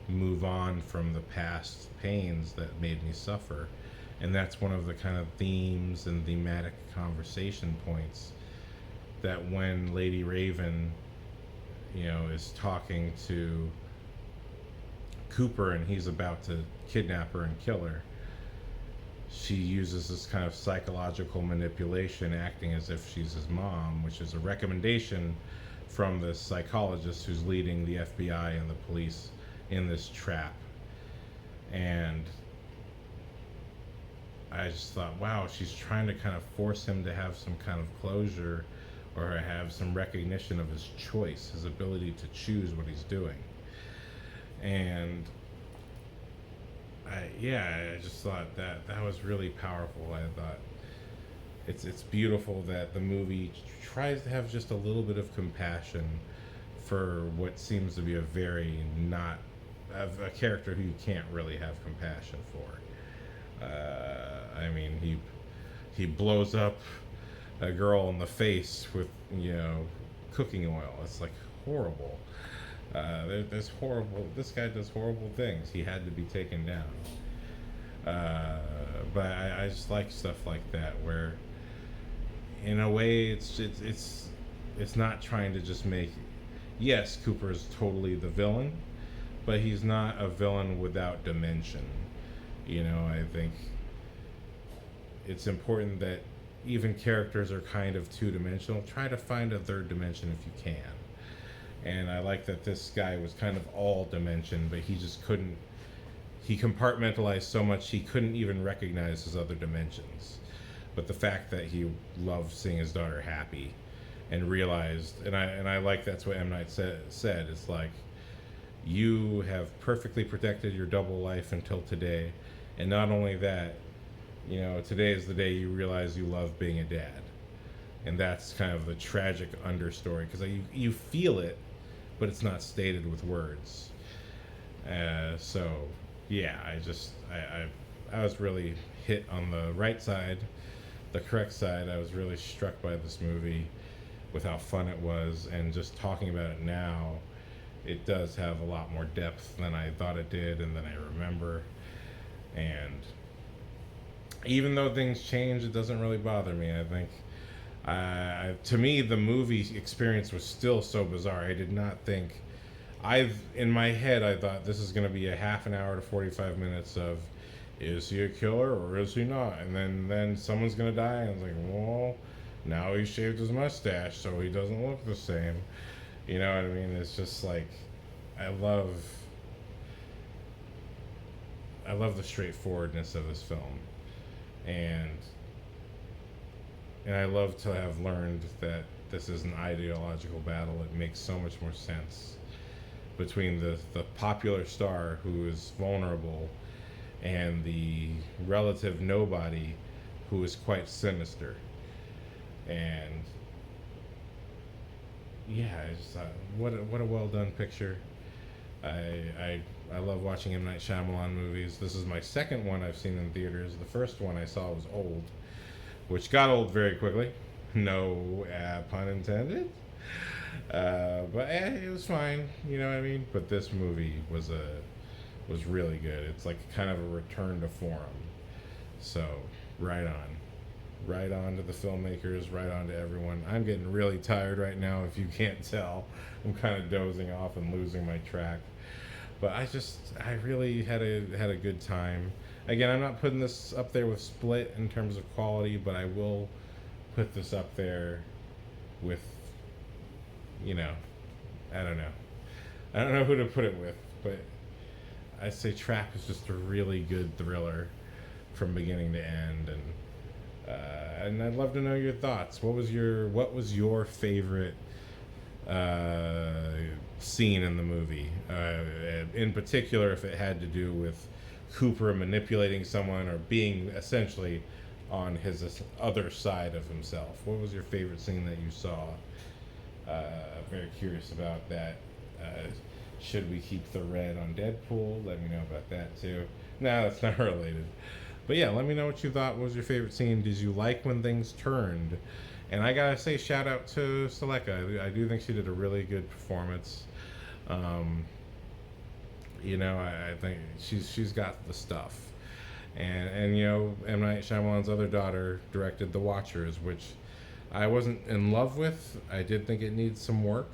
move on from the past pains that made me suffer. And that's one of the kind of themes and thematic conversation points that when Lady Raven, is talking to Cooper and he's about to kidnap her and kill her, she uses this kind of psychological manipulation, acting as if she's his mom, which is a recommendation from the psychologist who's leading the FBI and the police in this trap. And I just thought, wow, she's trying to kind of force him to have some kind of closure or have some recognition of his choice, his ability to choose what he's doing. And I just thought that was really powerful. I thought it's beautiful that the movie tries to have just a little bit of compassion for what seems to be a character who you can't really have compassion for. He blows up a girl in the face with cooking oil. It's like horrible. There's horrible. This guy does horrible things. He had to be taken down. But I just like stuff like that, where, in a way, it's not trying to just make. Yes, Cooper is totally the villain, but he's not a villain without dimension. I think it's important that even characters are kind of two-dimensional. Try to find a third dimension if you can. And I like that this guy was kind of all dimension, but he just couldn't. He compartmentalized so much he couldn't even recognize his other dimensions. But the fact that he loved seeing his daughter happy, and realized, and I like that's what M. Night said. It's like, you have perfectly protected your double life until today, and not only that, today is the day you realize you love being a dad. And that's kind of the tragic understory, because you feel it, but it's not stated with words. So yeah, I was really hit on the right side, the correct side. I was really struck by this movie with how fun it was, and just talking about it now, it does have a lot more depth than I thought it did and than I remember. And even though things change, it doesn't really bother me. I think to me, the movie experience was still so bizarre. I did not think, in my head, I thought this is going to be a half an hour to 45 minutes of, is he a killer or is he not? And then someone's going to die. And I was like, well, now he shaved his mustache, so he doesn't look the same. You know what I mean? It's just like, I love the straightforwardness of this film. And I love to have learned that this is an ideological battle. It makes so much more sense between the popular star who is vulnerable and the relative nobody who is quite sinister. And yeah, I just thought, what a well done picture. I love watching M. Night Shyamalan movies. This is my second one I've seen in theaters. The first one I saw was old, which got old very quickly. No pun intended. But it was fine, you know what I mean? But this movie was really good. It's like kind of a return to form. So, right on to the filmmakers, right on to everyone. I'm getting really tired right now, if you can't tell. I'm kind of dozing off and losing my track. But I really had a good time. Again, I'm not putting this up there with Split in terms of quality, but I will put this up there with, I don't know. I don't know who to put it with, but I say Trap is just a really good thriller from beginning to end, and I'd love to know your thoughts. What was your favorite scene in the movie? In particular, if it had to do with Cooper manipulating someone or being essentially on his other side of himself. What was your favorite scene that you saw? Very curious about that. Should we keep the red on Deadpool? Let me know about that too. No, that's not related. But yeah, let me know what you thought was your favorite scene. Did you like when things turned? And I gotta say, shout out to Saleka. I do think she did a really good performance. I think she's got the stuff. And M. Night Shyamalan's other daughter directed The Watchers, which I wasn't in love with. I did think it needs some work.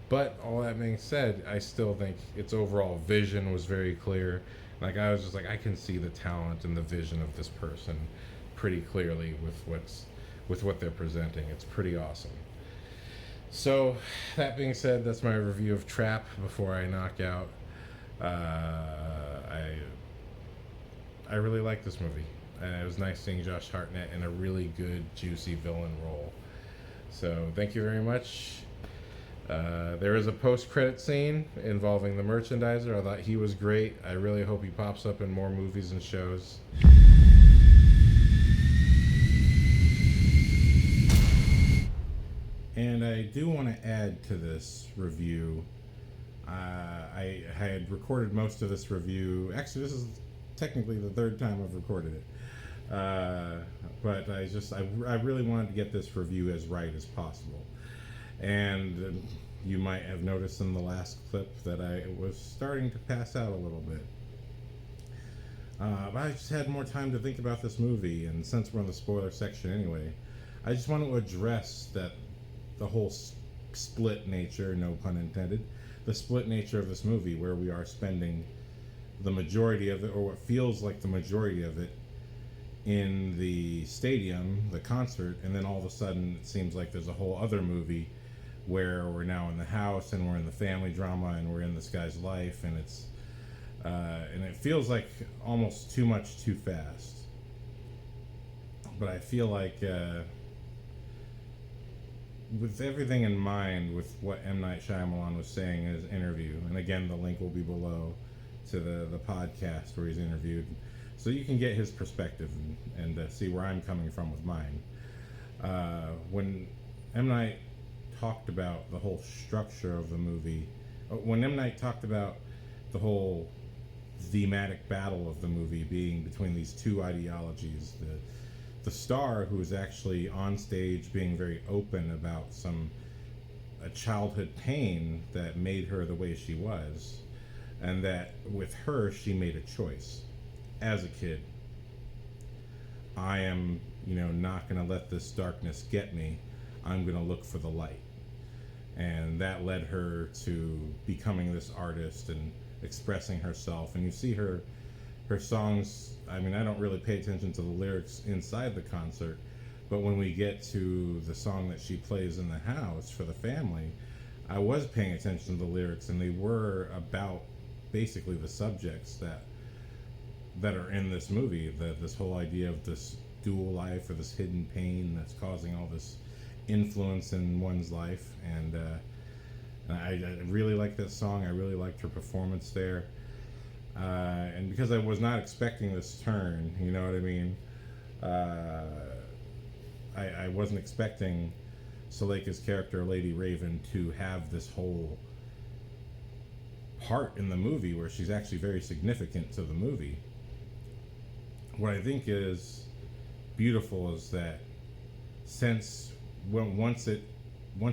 But all that being said, I still think its overall vision was very clear. Like, I was just like, I can see the talent and the vision of this person pretty clearly with what they're presenting. It's pretty awesome. So, that being said, that's my review of Trap before I knock out. I really like this movie. It was nice seeing Josh Hartnet in a really good, juicy villain role. So, thank you very much. There is a post-credit scene involving the merchandiser. I thought he was great. I really hope he pops up in more movies and shows. And I do want to add to this review. I had recorded most of this review. Actually, this is technically the third time I've recorded it. But I really wanted to get this review as right as possible. And you might have noticed in the last clip that I was starting to pass out a little bit. But I just had more time to think about this movie, and since we're in the spoiler section anyway, I just want to address that the whole split nature, no pun intended, the split nature of this movie, where we are spending the majority of it, or what feels like the majority of it, in the stadium, the concert, and then all of a sudden it seems like there's a whole other movie where we're now in the house and we're in the family drama and we're in this guy's life, and and it feels like almost too much too fast. But I feel like with everything in mind, with what M. Night Shyamalan was saying in his interview, and again the link will be below to the podcast where he's interviewed, so you can get his perspective and see where I'm coming from with mine. When M. Night talked about the whole structure of the movie, when M. Night talked about the whole thematic battle of the movie being between these two ideologies, the star, who was actually on stage being very open about a childhood pain that made her the way she was, and that with her she made a choice as a kid. I am not going to let this darkness get me. I'm going to look for the light. And that led her to becoming this artist and expressing herself. And you see her songs. I mean, I don't really pay attention to the lyrics inside the concert, but when we get to the song that she plays in the house for the family, I was paying attention to the lyrics, and they were about basically the subjects that are in this movie. This whole idea of this dual life, or this hidden pain that's causing all this influence in one's life. And I really liked that song. I really liked her performance there. And because I was not expecting this turn, you know what I mean? I wasn't expecting Saleka's character, Lady Raven, to have this whole part in the movie where she's actually very significant to the movie. What I think is beautiful is that once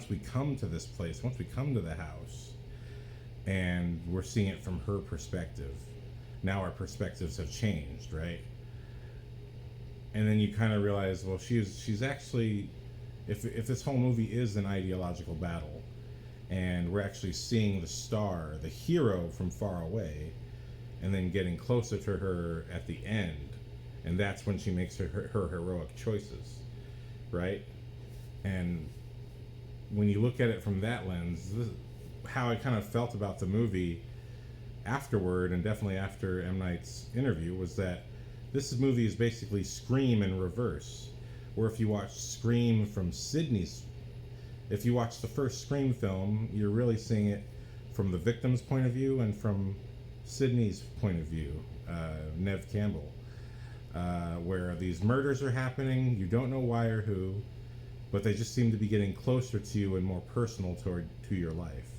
we come to this place, once we come to the house, and we're seeing it from her perspective, now our perspectives have changed, right? And then you kind of realize, well, she's actually, if this whole movie is an ideological battle, and we're actually seeing the star, the hero, from far away, and then getting closer to her at the end, and that's when she makes her heroic choices, right? And when you look at it from that lens, how I kind of felt about the movie afterward, and definitely after M. Night's interview, was that this movie is basically Scream in reverse. Or if you watch Scream from if you watch the first Scream film, you're really seeing it from the victim's point of view and from Sidney's point of view, Nev Campbell, where these murders are happening, you don't know why or who, but they just seem to be getting closer to you and more personal to your life.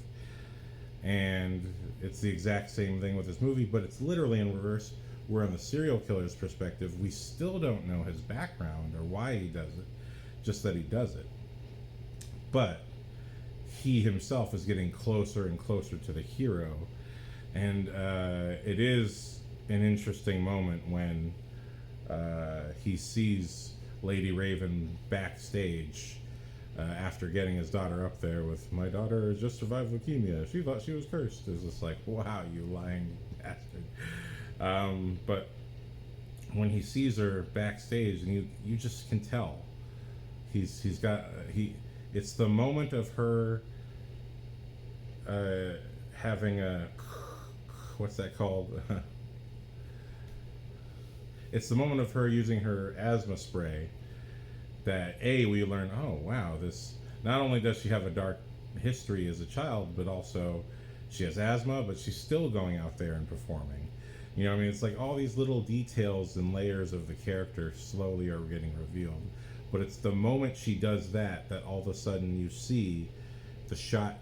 And it's the exact same thing with this movie, but it's literally in reverse. Where on the serial killer's perspective, we still don't know his background or why he does it, just that he does it. But he himself is getting closer and closer to the hero. And it is an interesting moment when he sees Lady Raven backstage after getting his daughter up there with, my daughter just survived leukemia. She thought she was cursed. It's just like, wow, you lying bastard. But when he sees her backstage, and you just can tell, it's the moment of her having a, what's that called? It's the moment of her using her asthma spray that we learn, oh wow, this, not only does she have a dark history as a child, but also she has asthma, but she's still going out there and performing. You know what I mean? It's like all these little details and layers of the character slowly are getting revealed. But it's the moment she does that all of a sudden you see the shot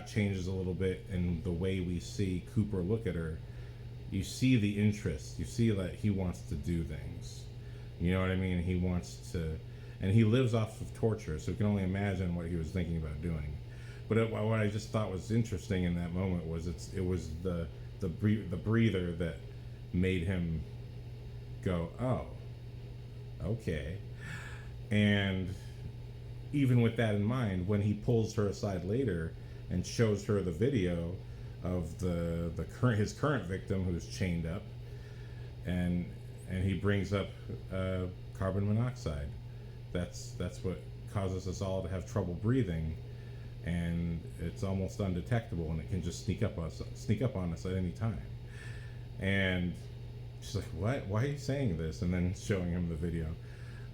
changes a little bit, and the way we see Cooper look at her, you see the interest. You see that he wants to do things. You know what I mean? He wants to, and he lives off of torture, so you can only imagine what he was thinking about doing. But what I just thought was interesting in that moment was it was the breather that made him go, oh, okay. And even with that in mind, when he pulls her aside later and shows her the video of his current victim who's chained up, and he brings up carbon monoxide. That's what causes us all to have trouble breathing, and it's almost undetectable, and it can just sneak up on us at any time. And she's like, what? Why are you saying this? And then showing him the video.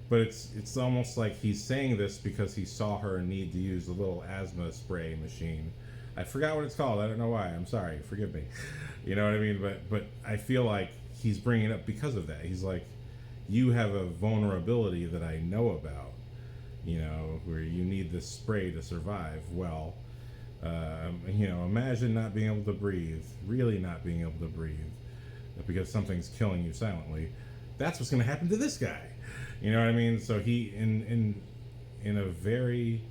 But it's almost like he's saying this because he saw her need to use the little asthma spray machine. I forgot what it's called. I don't know why. I'm sorry. Forgive me. You know what I mean? But I feel like he's bringing it up because of that. He's like, you have a vulnerability that I know about, you know, where you need this spray to survive. Well, you know, imagine not being able to breathe, really not being able to breathe, because something's killing you silently. That's what's going to happen to this guy. You know what I mean? So he, in a very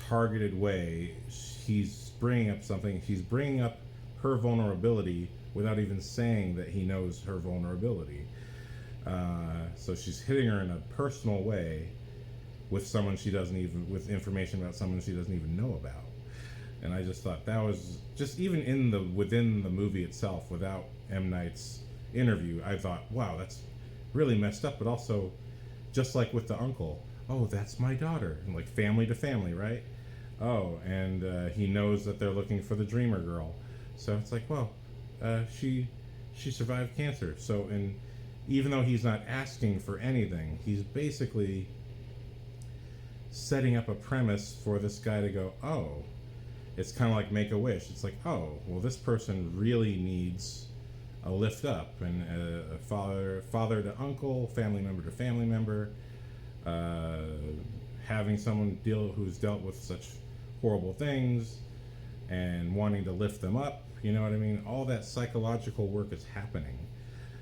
targeted way, he's bringing up something. He's bringing up her vulnerability without even saying that he knows her vulnerability. So she's hitting her in a personal way with with information about someone she doesn't even know about. And I just thought that was just, even within the movie itself, without M. Night's interview, I thought, wow, that's really messed up. But also, just like with the uncle, oh, that's my daughter, and like family to family, right? Oh, and he knows that they're looking for the Dreamer girl, so it's like, well, she survived cancer. So, and even though he's not asking for anything, he's basically setting up a premise for this guy to go, oh, it's kind of like Make-A-Wish. It's like, oh, well, this person really needs a lift up, and a father to uncle, family member to family member, having someone who's dealt with such horrible things and wanting to lift them up. You know what I mean? All that psychological work is happening,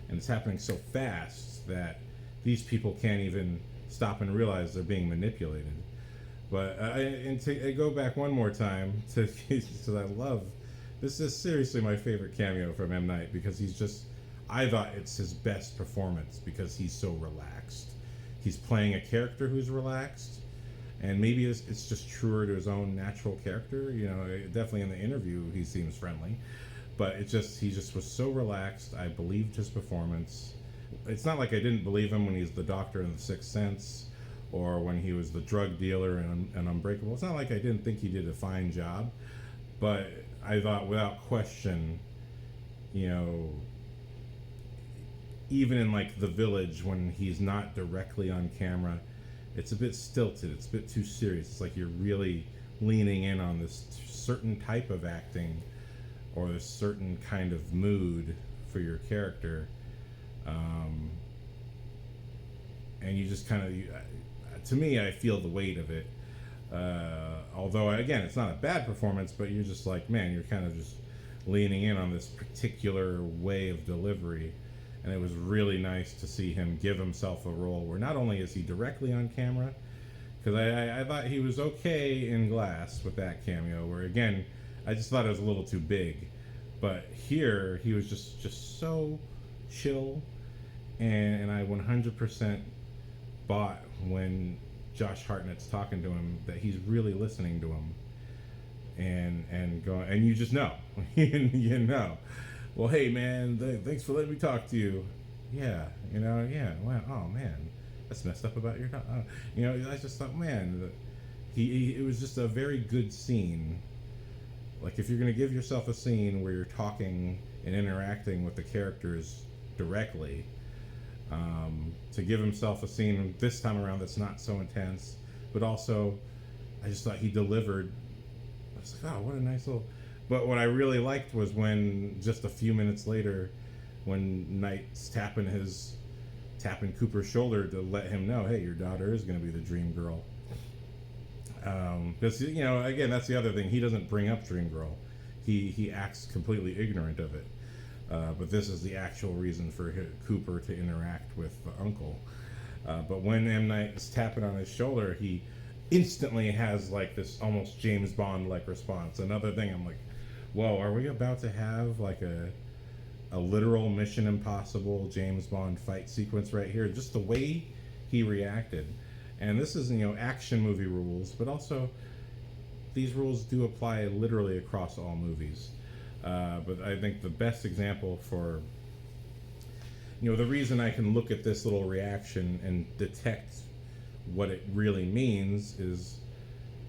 and it's happening so fast that these people can't even stop and realize they're being manipulated. But I go back one more time to because I love, this is seriously my favorite cameo from M. Night, because I thought it's his best performance because he's so relaxed. He's playing a character who's relaxed, and maybe it's just truer to his own natural character. You know, definitely in the interview he seems friendly, but he just was so relaxed. I believed his performance. It's not like I didn't believe him when he's the doctor in The Sixth Sense, or when he was the drug dealer in Unbreakable. It's not like I didn't think he did a fine job, but I thought without question, you know, even in like The Village, when he's not directly on camera, it's a bit stilted, it's a bit too serious. It's like you're really leaning in on this certain type of acting or this certain kind of mood for your character, and you just kind of, to me, I feel the weight of it. Although, again, it's not a bad performance, but you're just like, man, you're kind of just leaning in on this particular way of delivery. And it was really nice to see him give himself a role where not only is he directly on camera, because I thought he was okay in Glass with that cameo, where again, I just thought it was a little too big. But here, he was just so chill, and I 100% bought when Josh Hartnett's talking to him that he's really listening to him, and going, and you just know, you know, well, hey man, thanks for letting me talk to you. Yeah, yeah. Wow, oh man, that's messed up about your dog. I just thought, man, it was just a very good scene. Like, if you're going to give yourself a scene where you're talking and interacting with the characters directly, to give himself a scene this time around that's not so intense, but also, I just thought he delivered. I was like, oh, what a nice little... But what I really liked was when, just a few minutes later, when Knight's tapping Cooper's shoulder to let him know, hey, your daughter is going to be the dream girl. Because, again, that's the other thing. He doesn't bring up Dream Girl. He acts completely ignorant of it. But this is the actual reason for Cooper to interact with the uncle. But when M. Night is tapping on his shoulder, he instantly has like this almost James Bond-like response. Another thing, I'm like, whoa, are we about to have like a literal Mission Impossible James Bond fight sequence right here? Just the way he reacted. And this is, action movie rules, but also these rules do apply literally across all movies. But I think the best example for, the reason I can look at this little reaction and detect what it really means is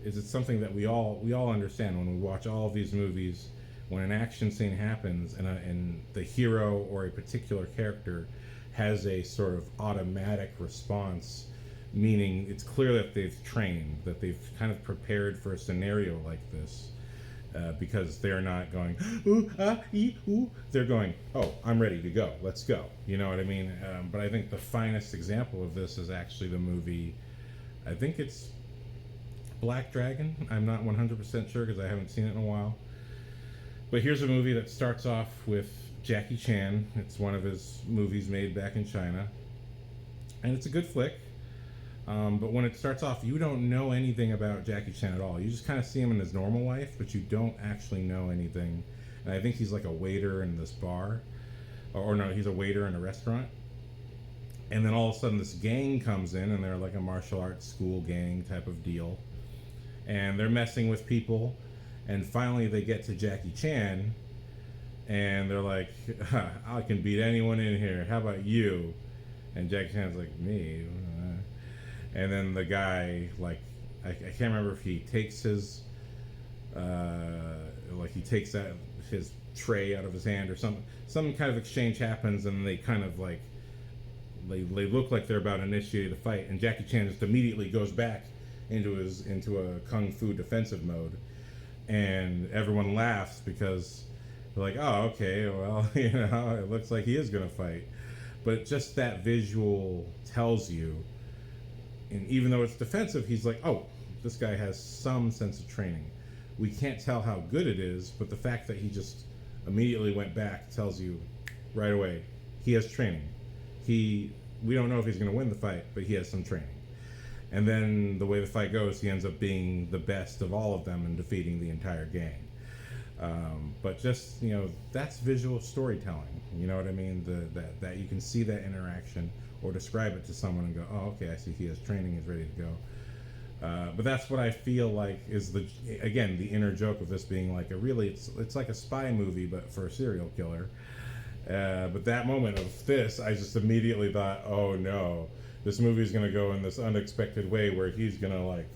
it's something that we all understand when we watch all of these movies. When an action scene happens and the hero or a particular character has a sort of automatic response, meaning it's clear that they've trained, that they've kind of prepared for a scenario like this, because they're not going, ooh, ah, ee, ooh. They're going, oh, I'm ready to go. Let's go. You know what I mean? But I think the finest example of this is actually the movie, I think it's Black Dragon. I'm not 100% sure because I haven't seen it in a while. But here's a movie that starts off with Jackie Chan. It's one of his movies made back in China. And it's a good flick. But when it starts off, you don't know anything about Jackie Chan at all. You just kind of see him in his normal life, but you don't actually know anything. And I think he's like a waiter in this bar. Or no, he's a waiter in a restaurant. And then all of a sudden this gang comes in, and they're like a martial arts school gang type of deal. And they're messing with people. And finally they get to Jackie Chan, and they're like, I can beat anyone in here. How about you? And Jackie Chan's like, me? And then the guy, like, I can't remember if he takes his, his tray out of his hand or something. Some kind of exchange happens, and they kind of like, they look like they're about to initiate a fight, and Jackie Chan just immediately goes back into a kung fu defensive mode. And everyone laughs because they're like, oh, okay, well, it looks like he is going to fight. But just that visual tells you, and even though it's defensive, he's like, oh, this guy has some sense of training. We can't tell how good it is, but the fact that he just immediately went back tells you right away, he has training. We don't know if he's going to win the fight, but he has some training. And then the way the fight goes, he ends up being the best of all of them and defeating the entire gang. But just, that's visual storytelling. You know what I mean? That you can see that interaction or describe it to someone and go, oh, okay, I see he has training, he's ready to go. But that's what I feel like is the inner joke of this being like it's like a spy movie, but for a serial killer. But that moment of this, I just immediately thought, oh no, this movie's going to go in this unexpected way where he's going to like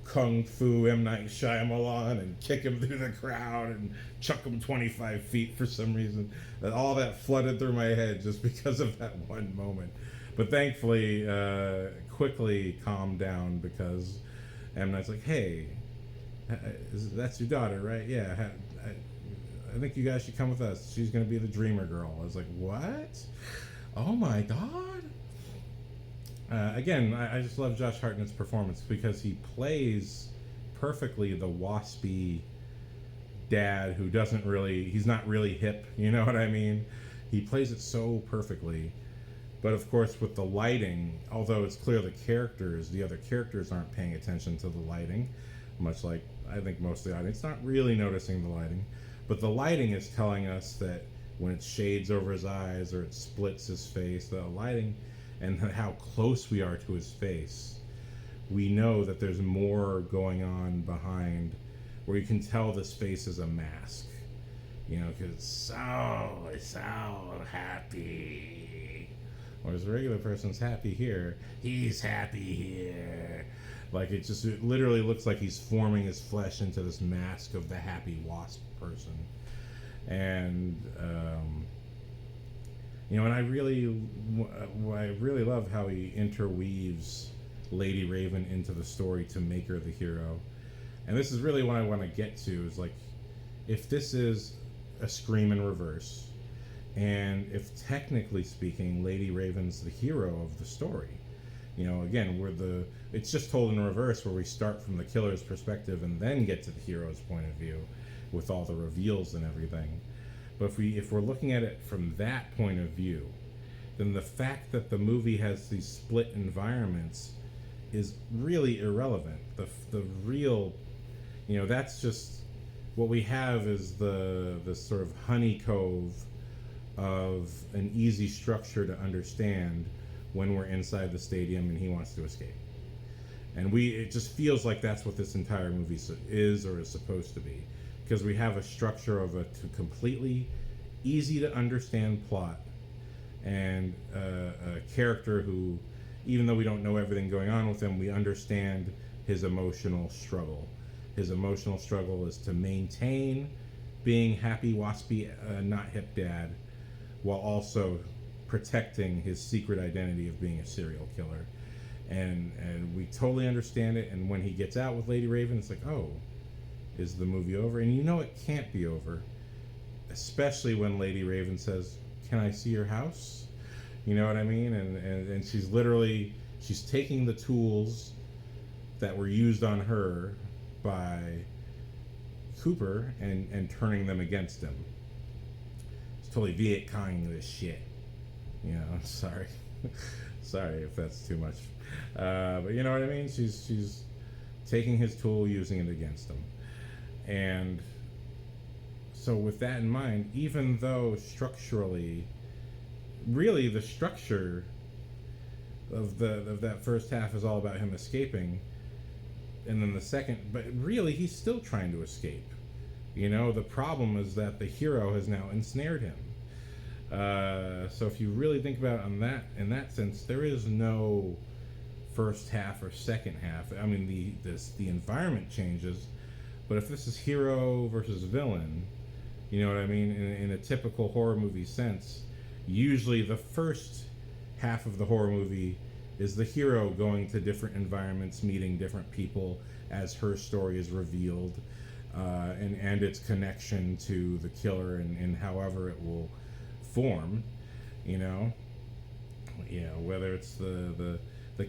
kung fu M. Night Shyamalan and kick him through the crowd and chuck him 25 feet for some reason. All that flooded through my head just because of that one moment. But thankfully, quickly calmed down because M. Night's like, hey, that's your daughter, right? Yeah, I think you guys should come with us. She's going to be the dreamer girl. I was like, what? Oh my God. Again, I just love Josh Hartnett's performance because he plays perfectly the waspy dad who he's not really hip, you know what I mean? He plays it so perfectly. But of course, with the lighting, although it's clear the other characters aren't paying attention to the lighting, much like I think most of the audience not really noticing the lighting. But the lighting is telling us that when it shades over his eyes or it splits his face, the lighting and how close we are to his face, we know that there's more going on behind, where you can tell this face is a mask. You know, because so happy. Whereas a regular person's happy here, he's happy here. Like, it literally looks like he's forming his flesh into this mask of the happy wasp person. And, you know, and I really love how he interweaves Lady Raven into the story to make her the hero. And this is really what I want to get to, is like, if this is a Scream in reverse, and if technically speaking, Lady Raven's the hero of the story. You know, again, it's just told in reverse, where we start from the killer's perspective and then get to the hero's point of view with all the reveals and everything. But if we're looking at it from that point of view, then the fact that the movie has these split environments is really irrelevant. The real, you know, that's just what we have, is the sort of honeycomb of an easy structure to understand when we're inside the stadium and he wants to escape. And it just feels like that's what this entire movie is or is supposed to be, because we have a structure of a completely easy to understand plot and a character who, even though we don't know everything going on with him, we understand his emotional struggle. His emotional struggle is to maintain being happy, waspy, not hip dad, while also protecting his secret identity of being a serial killer. And we totally understand it. And when he gets out with Lady Raven, it's like, oh, is the movie over? And you know it can't be over, especially when Lady Raven says, "Can I see your house?" You know what I mean? And she's taking the tools that were used on her by Cooper and turning them against him. It's totally Viet Cong this shit. You know, sorry. Sorry if that's too much. But you know what I mean? She's taking his tool, using it against him. And so with that in mind, even though structurally, really the structure of that first half is all about him escaping, and then the second, but really he's still trying to escape. You know, the problem is that the hero has now ensnared him. So if you really think about it in that sense, there is no first half or second half. I mean, the environment changes, but if this is hero versus villain, you know what I mean? In a typical horror movie sense, usually the first half of the horror movie is the hero going to different environments, meeting different people as her story is revealed, and its connection to the killer and however it will form, you know, whether it's the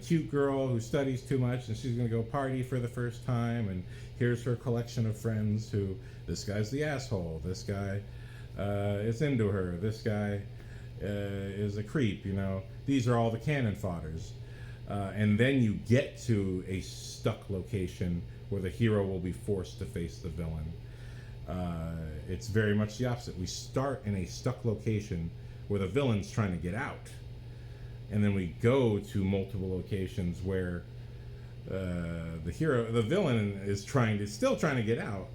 cute girl who studies too much and she's going to go party for the first time, and here's her collection of friends who, this guy's the asshole, this guy is into her, this guy is a creep, you know. These are all the cannon fodders. And then you get to a stuck location where the hero will be forced to face the villain. It's very much the opposite. We start in a stuck location where the villain's trying to get out. And then we go to multiple locations where the villain is still trying to get out,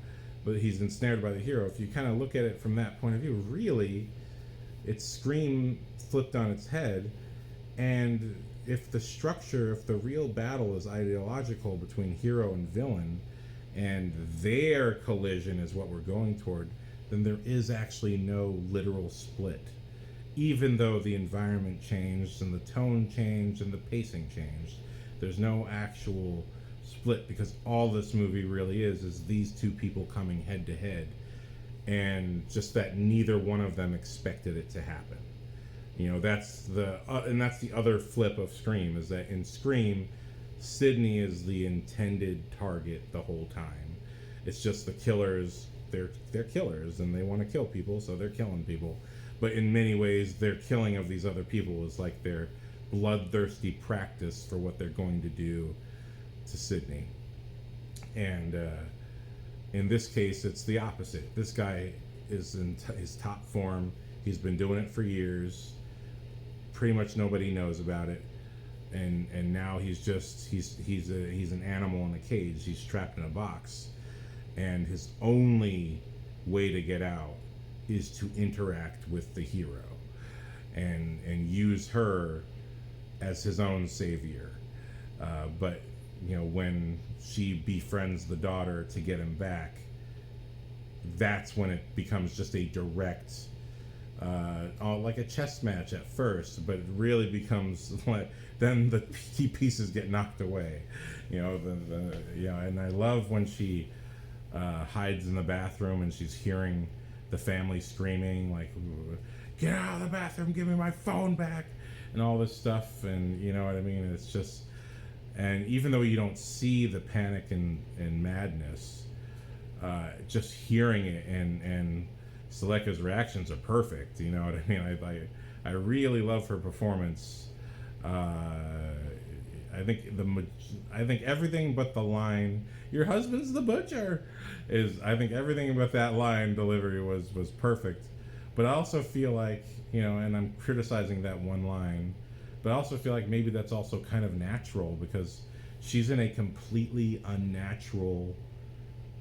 but he's ensnared by the hero. If you kind of look at it from that point of view, really, it's Scream flipped on its head. And if the real battle is ideological between hero and villain, and their collision is what we're going toward, then there is actually no literal split. Even though the environment changed and the tone changed and the pacing changed, there's no actual split, because all this movie really is these two people coming head to head, and just that neither one of them expected it to happen. You know, that's the other flip of Scream, is that in Scream, Sydney is the intended target the whole time. It's just the killers. They're killers and they want to kill people, so they're killing people. But in many ways, their killing of these other people is like their bloodthirsty practice for what they're going to do to Sydney. And in this case, it's the opposite. This guy is in his top form. He's been doing it for years. Pretty much nobody knows about it. And now he's an animal in a cage. He's trapped in a box. And his only way to get out is to interact with the hero and use her as his own savior. But when she befriends the daughter to get him back, that's when it becomes just a direct, like a chess match at first, but it really becomes like then the key pieces get knocked away. And I love when she hides in the bathroom and she's hearing the family screaming like, "Get out of the bathroom! Give me my phone back!" and all this stuff. And you know what I mean? It's just, and even though you don't see the panic and madness, just hearing it and Saleka's reactions are perfect. You know what I mean? I really love her performance. I think everything but the line, "Your husband's the butcher," I think everything but that line delivery was perfect. But I also feel like, and I'm criticizing that one line, but I also feel like maybe that's also kind of natural because she's in a completely unnatural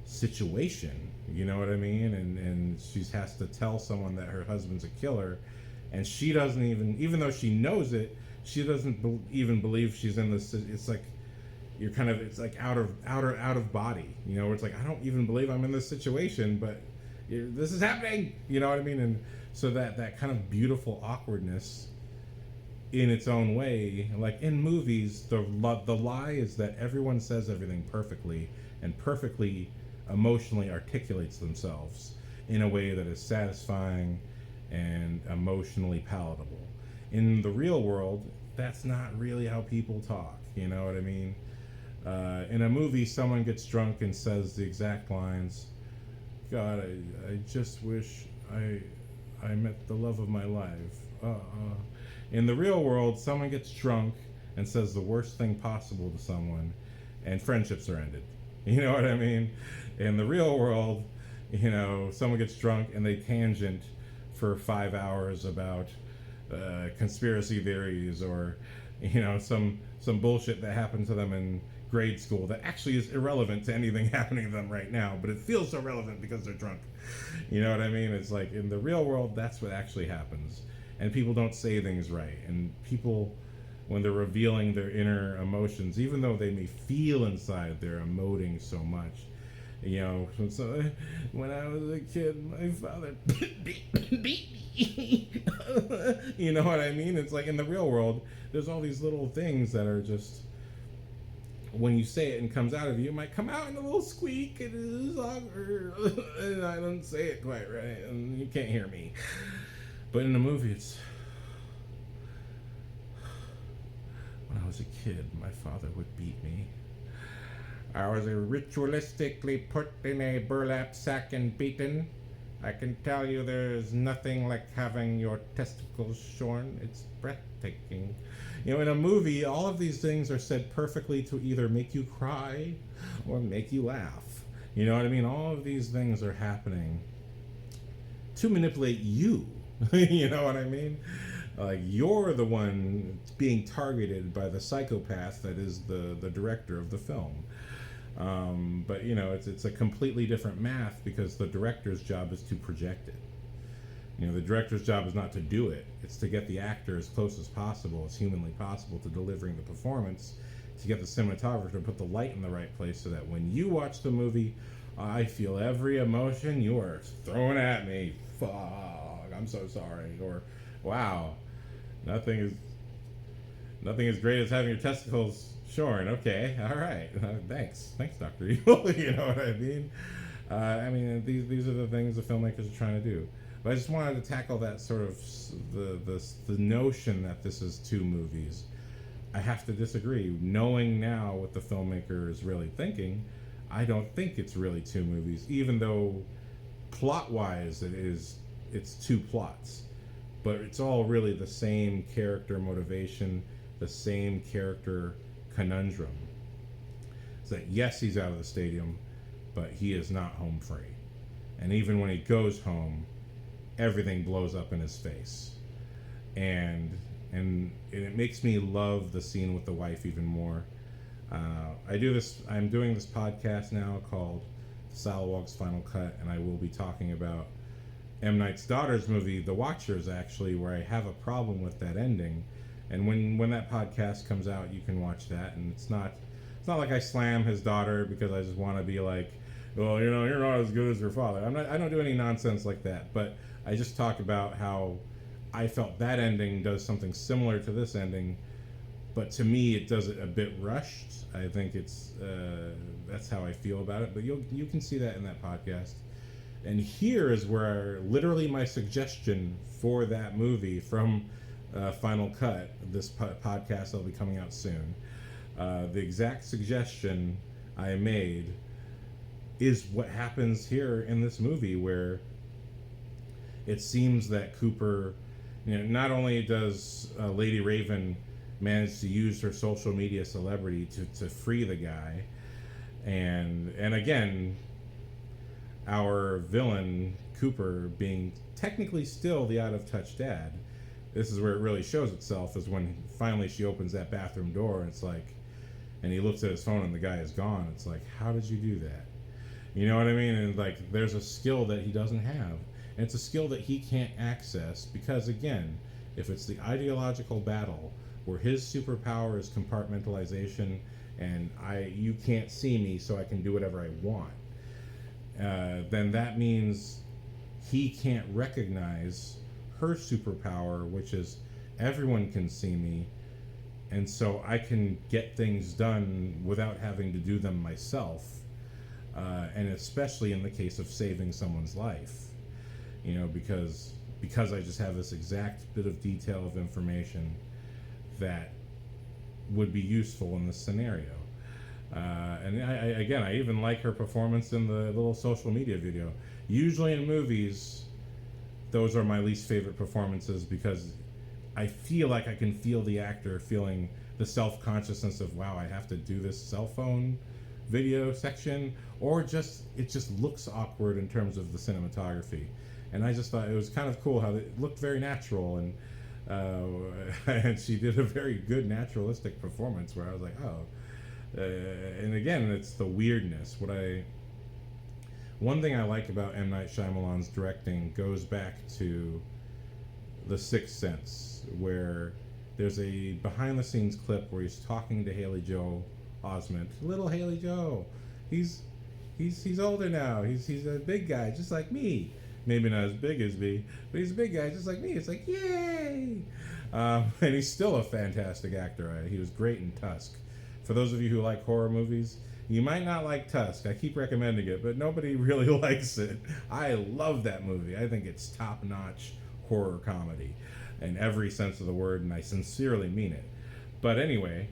situation. You know what I mean? And she has to tell someone that her husband's a killer, and she doesn't even though she knows it, she doesn't even believe she's in this. It's like it's like out of body. It's like, I don't even believe I'm in this situation, but this is happening. You know what I mean? And so that kind of beautiful awkwardness in its own way, like in movies, the lie is that everyone says everything perfectly and perfectly emotionally articulates themselves in a way that is satisfying and emotionally palatable. In the real world, that's not really how people talk. You know what I mean? In a movie, someone gets drunk and says the exact lines, "God, I just wish I met the love of my life." In the real world, someone gets drunk and says the worst thing possible to someone, and friendships are ended. You know what I mean? In the real world, someone gets drunk and they tangent for 5 hours about conspiracy theories or some bullshit that happened to them in grade school that actually is irrelevant to anything happening to them right now, but it feels so relevant because they're drunk. You know what I mean? It's like in the real world, that's what actually happens, and people don't say things right, and people, when they're revealing their inner emotions, even though they may feel inside they're emoting so much. So when I was a kid, my father beat me. You know what I mean? It's like in the real world, there's all these little things that are just, when you say it and comes out of you, it might come out in a little squeak, and it's awkward, and I don't say it quite right, and you can't hear me. But in a movie, it's, when I was a kid, my father would beat me. I was ritualistically put in a burlap sack and beaten. I can tell you there's nothing like having your testicles shorn. It's breathtaking. In a movie, all of these things are said perfectly to either make you cry or make you laugh. You know what I mean? All of these things are happening to manipulate you. You know what I mean? Like, you're the one being targeted by the psychopath that is the director of the film. But it's a completely different math because the director's job is to project it. The director's job is not to do it. It's to get the actor as close as possible, as humanly possible, to delivering the performance, to get the cinematographer to put the light in the right place so that when you watch the movie, I feel every emotion you are throwing at me. Fuck, I'm so sorry. Or, wow, nothing as great as having your testicles shorn. Okay, all right. Thanks, Dr. Evil. You know what I mean? These are the things the filmmakers are trying to do. But I just wanted to tackle that sort of the notion that this is two movies. I have to disagree. Knowing now what the filmmaker is really thinking, I don't think it's really two movies, even though plot-wise it's two plots. But it's all really the same character motivation, the same character conundrum. It's that yes, he's out of the stadium, but he is not home free. And even when he goes home, everything blows up in his face. And it makes me love the scene with the wife even more. I'm doing this podcast now called TheSalawag's Final Cut, and I will be talking about M. Night's daughter's movie, The Watchers, actually, where I have a problem with that ending. And when that podcast comes out, you can watch that. And it's not like I slam his daughter because I just want to be like, well, you're not as good as your father. I don't do any nonsense like that. But I just talk about how I felt that ending does something similar to this ending, but to me it does it a bit rushed. I think that's how I feel about it. But you can see that in that podcast. And here is where literally my suggestion for that movie from Final Cut, this podcast that'll be coming out soon, the exact suggestion I made is what happens here in this movie, where it seems that Cooper, not only does Lady Raven manage to use her social media celebrity to free the guy, and again, our villain, Cooper, being technically still the out-of-touch dad, this is where it really shows itself, is when finally she opens that bathroom door, and it's like, and he looks at his phone and the guy is gone. It's like, how did you do that? You know what I mean? And like, there's a skill that he doesn't have. And it's a skill that he can't access because, again, if it's the ideological battle where his superpower is compartmentalization and you can't see me so I can do whatever I want, then that means he can't recognize her superpower, which is everyone can see me, and so I can get things done without having to do them myself, and especially in the case of saving someone's life, because I just have this exact bit of detail of information that would be useful in this scenario. And I even like her performance in the little social media video. Usually in movies, those are my least favorite performances because I feel like I can feel the actor feeling the self-consciousness of, wow, I have to do this cell phone video section, or it just looks awkward in terms of the cinematography. And I just thought it was kind of cool how it looked very natural, and and she did a very good naturalistic performance where I was like, oh. And again, it's the weirdness. One thing I like about M. Night Shyamalan's directing goes back to The Sixth Sense, where there's a behind-the-scenes clip where he's talking to Haley Joel Osment. Little Haley Joel. He's older now. He's a big guy, just like me. Maybe not as big as me, but he's a big guy, just like me. It's like, yay! And he's still a fantastic actor. He was great in Tusk. For those of you who like horror movies, you might not like Tusk. I keep recommending it, but nobody really likes it. I love that movie. I think it's top-notch horror comedy in every sense of the word, and I sincerely mean it. But anyway,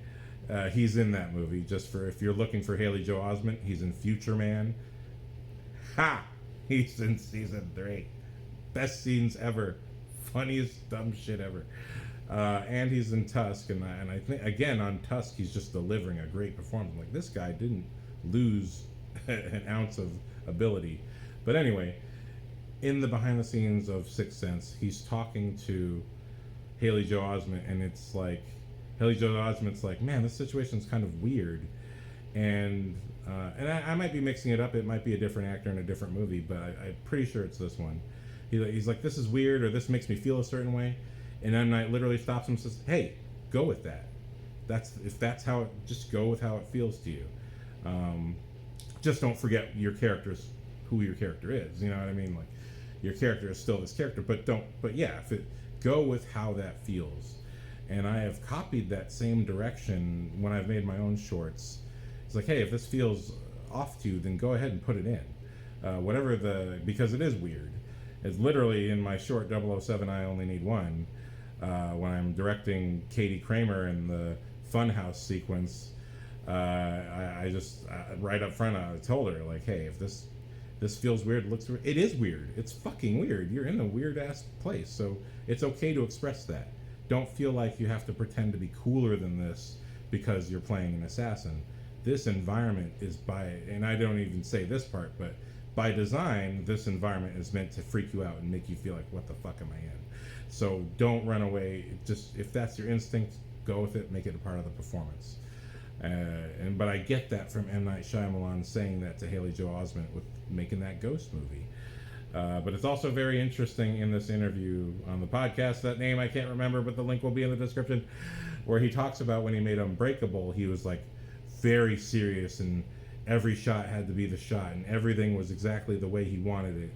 he's in that movie. Just for if you're looking for Haley Joel Osment, he's in Future Man. Ha! He's in season 3. Best scenes ever. Funniest dumb shit ever. And he's in Tusk, and I think, again, on Tusk, he's just delivering a great performance. Like, this guy didn't lose an ounce of ability. But anyway, in the behind the scenes of Sixth Sense, he's talking to Haley Joel Osment, and it's like, Haley Joel Osment's like, man, this situation's kind of weird. And I might be mixing it up. It might be a different actor in a different movie, but I'm pretty sure it's this one. He's like, this is weird, or this makes me feel a certain way. And M. Night literally stops him and says, hey, go with that. Just go with how it feels to you. Just don't forget who your character is. You know what I mean? Like, your character is still this character, go with how that feels. And I have copied that same direction when I've made my own shorts. It's like, hey, if this feels off to you, then go ahead and put it in. Because it is weird. It's literally in my short 007, I Only Need One, when I'm directing Katie Kramer in the funhouse sequence, I just right up front I told her, like, hey, if this feels weird, looks weird, it is weird. It's fucking weird. You're in a weird ass place, so it's okay to express that. Don't feel like you have to pretend to be cooler than this because you're playing an assassin. This environment is and I don't even say this part, but by design, this environment is meant to freak you out and make you feel like, what the fuck am I in? So don't run away. Just, if that's your instinct, go with it, make it a part of the performance. But I get that from M. Night Shyamalan saying that to Haley Joel Osment with making that Ghost movie. But it's also very interesting in this interview on the podcast, that name I can't remember, but the link will be in the description, where he talks about when he made Unbreakable, he was like very serious, and every shot had to be the shot, and everything was exactly the way he wanted it.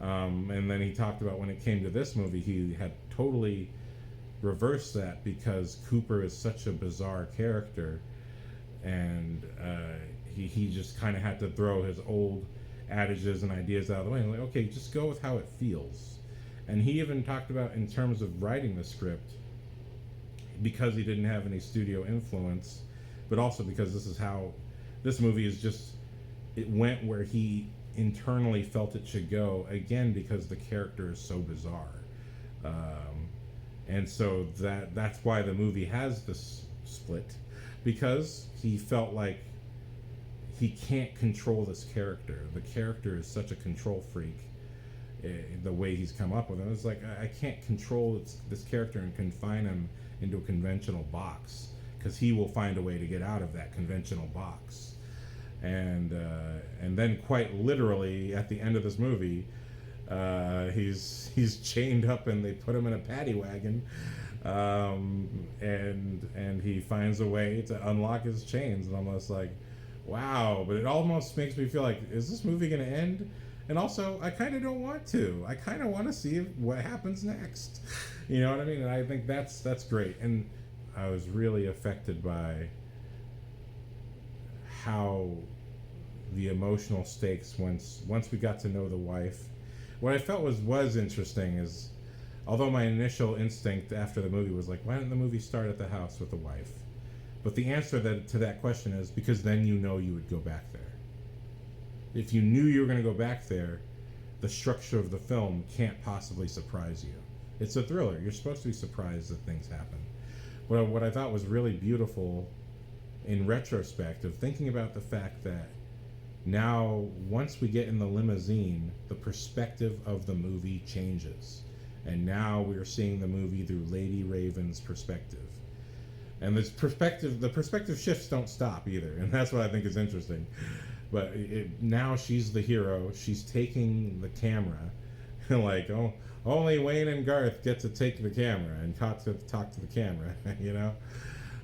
And then he talked about when it came to this movie, he had totally reversed that because Cooper is such a bizarre character, and he just kind of had to throw his old adages and ideas out of the way. Like, okay, just go with how it feels. And he even talked about, in terms of writing the script, because he didn't have any studio influence, but also because this movie is just, it went where he internally felt it should go, again because the character is so bizarre, and so that's why the movie has this split, because he felt like he can't control this character. The character is such a control freak, the way he's come up with it. It's like, I can't control this character and confine him into a conventional box, because he will find a way to get out of that conventional box. And then quite literally at the end of this movie, he's chained up and they put him in a paddy wagon, and he finds a way to unlock his chains, and I'm almost like, wow. But it almost makes me feel like, is this movie going to end? And also, I kind of don't want to. I kind of want to see what happens next. You know what I mean? And I think that's great. And I was really affected by how the emotional stakes once we got to know the wife. What I felt was interesting is, although my initial instinct after the movie was like, why didn't the movie start at the house with the wife? But the answer to that question is because then you know you would go back there. If you knew you were going to go back there, the structure of the film can't possibly surprise you. It's a thriller. You're supposed to be surprised that things happen. But what I thought was really beautiful in retrospect of thinking about the fact that now, once we get in the limousine, the perspective of the movie changes. And now we're seeing the movie through Lady Raven's perspective. And the perspective shifts don't stop either. And that's what I think is interesting. But now she's the hero. She's taking the camera. Like, oh, only Wayne and Garth get to take the camera and talk to the camera, you know?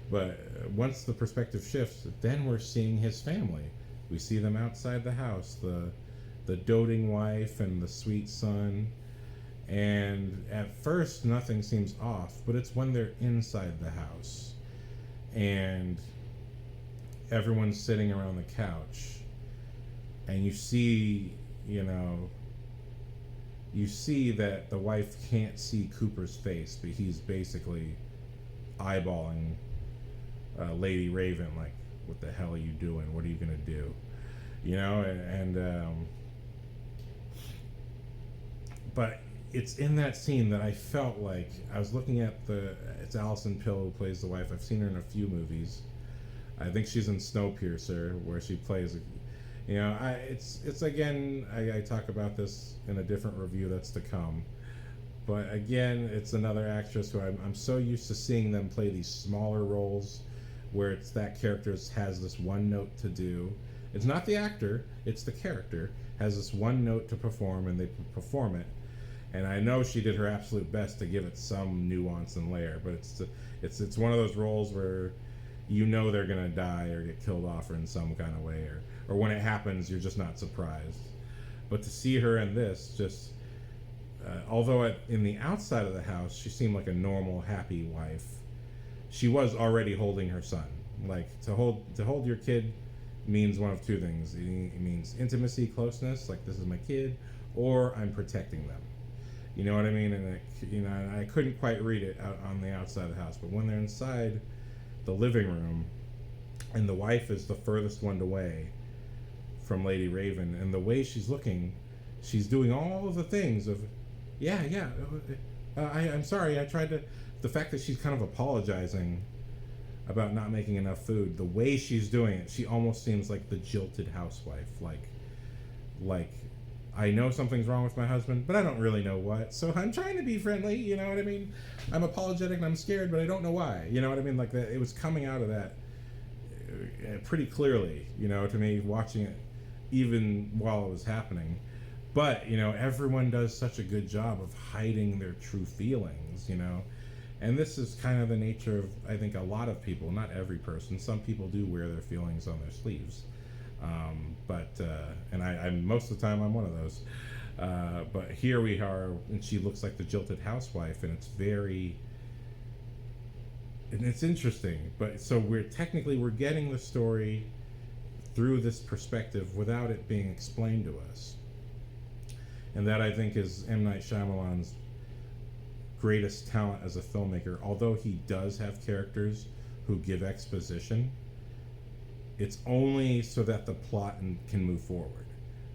But once the perspective shifts, then we're seeing his family. We see them outside the house, the doting wife and the sweet son. And at first, nothing seems off, but it's when they're inside the house and everyone's sitting around the couch, and you see that the wife can't see Cooper's face, but he's basically eyeballing Lady Raven, like, what the hell are you doing? What are you gonna do? You know, but it's in that scene that I felt like I was looking at it's Alison Pill who plays the wife. I've seen her in a few movies. I think she's in Snowpiercer, where she plays, it's again, I talk about this in a different review that's to come. But again, it's another actress who I'm so used to seeing them play these smaller roles where it's that character has this one note to do. It's not the actor, it's the character has this one note to perform, and they perform it. And I know she did her absolute best to give it some nuance and layer, but it's one of those roles where you know they're gonna die or get killed off or in some kind of way, or when it happens, you're just not surprised. But to see her in this, just although in the outside of the house she seemed like a normal, happy wife, she was already holding her son. Like, to hold your kid means one of two things. It means intimacy, closeness, like, this is my kid, or I'm protecting them. You know what I mean? And I couldn't quite read it out on the outside of the house, but when they're inside, the living room, and the wife is the furthest one away from Lady Raven, and the way she's looking, she's doing all of the things of, I'm sorry, I tried to, the fact that she's kind of apologizing about not making enough food, the way she's doing it, she almost seems like the jilted housewife, like, I know something's wrong with my husband, but I don't really know what, so I'm trying to be friendly, you know what I mean? I'm apologetic and I'm scared, but I don't know why, you know what I mean? Like, that, it was coming out of that pretty clearly, you know, to me, watching it, even while it was happening. But, you know, everyone does such a good job of hiding their true feelings, you know? And this is kind of the nature of, I think, a lot of people, not every person. Some people do wear their feelings on their sleeves. And I most of the time, I'm one of those. But here we are, and she looks like the jilted housewife, and it's interesting. But so we're getting the story through this perspective without it being explained to us. And that, I think, is M. Night Shyamalan's greatest talent as a filmmaker. Although he does have characters who give exposition, it's only so that the plot can move forward.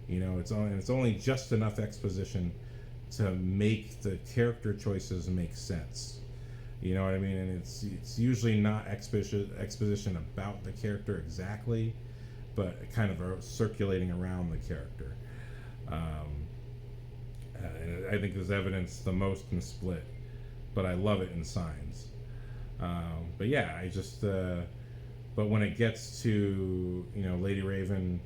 You know, it's only just enough exposition to make the character choices make sense. You know what I mean? And it's usually not exposition about the character exactly, but kind of circulating around the character. And I think there's evidence the most in Split, but I love it in Signs. But yeah, but when it gets to, you know, Lady Raven,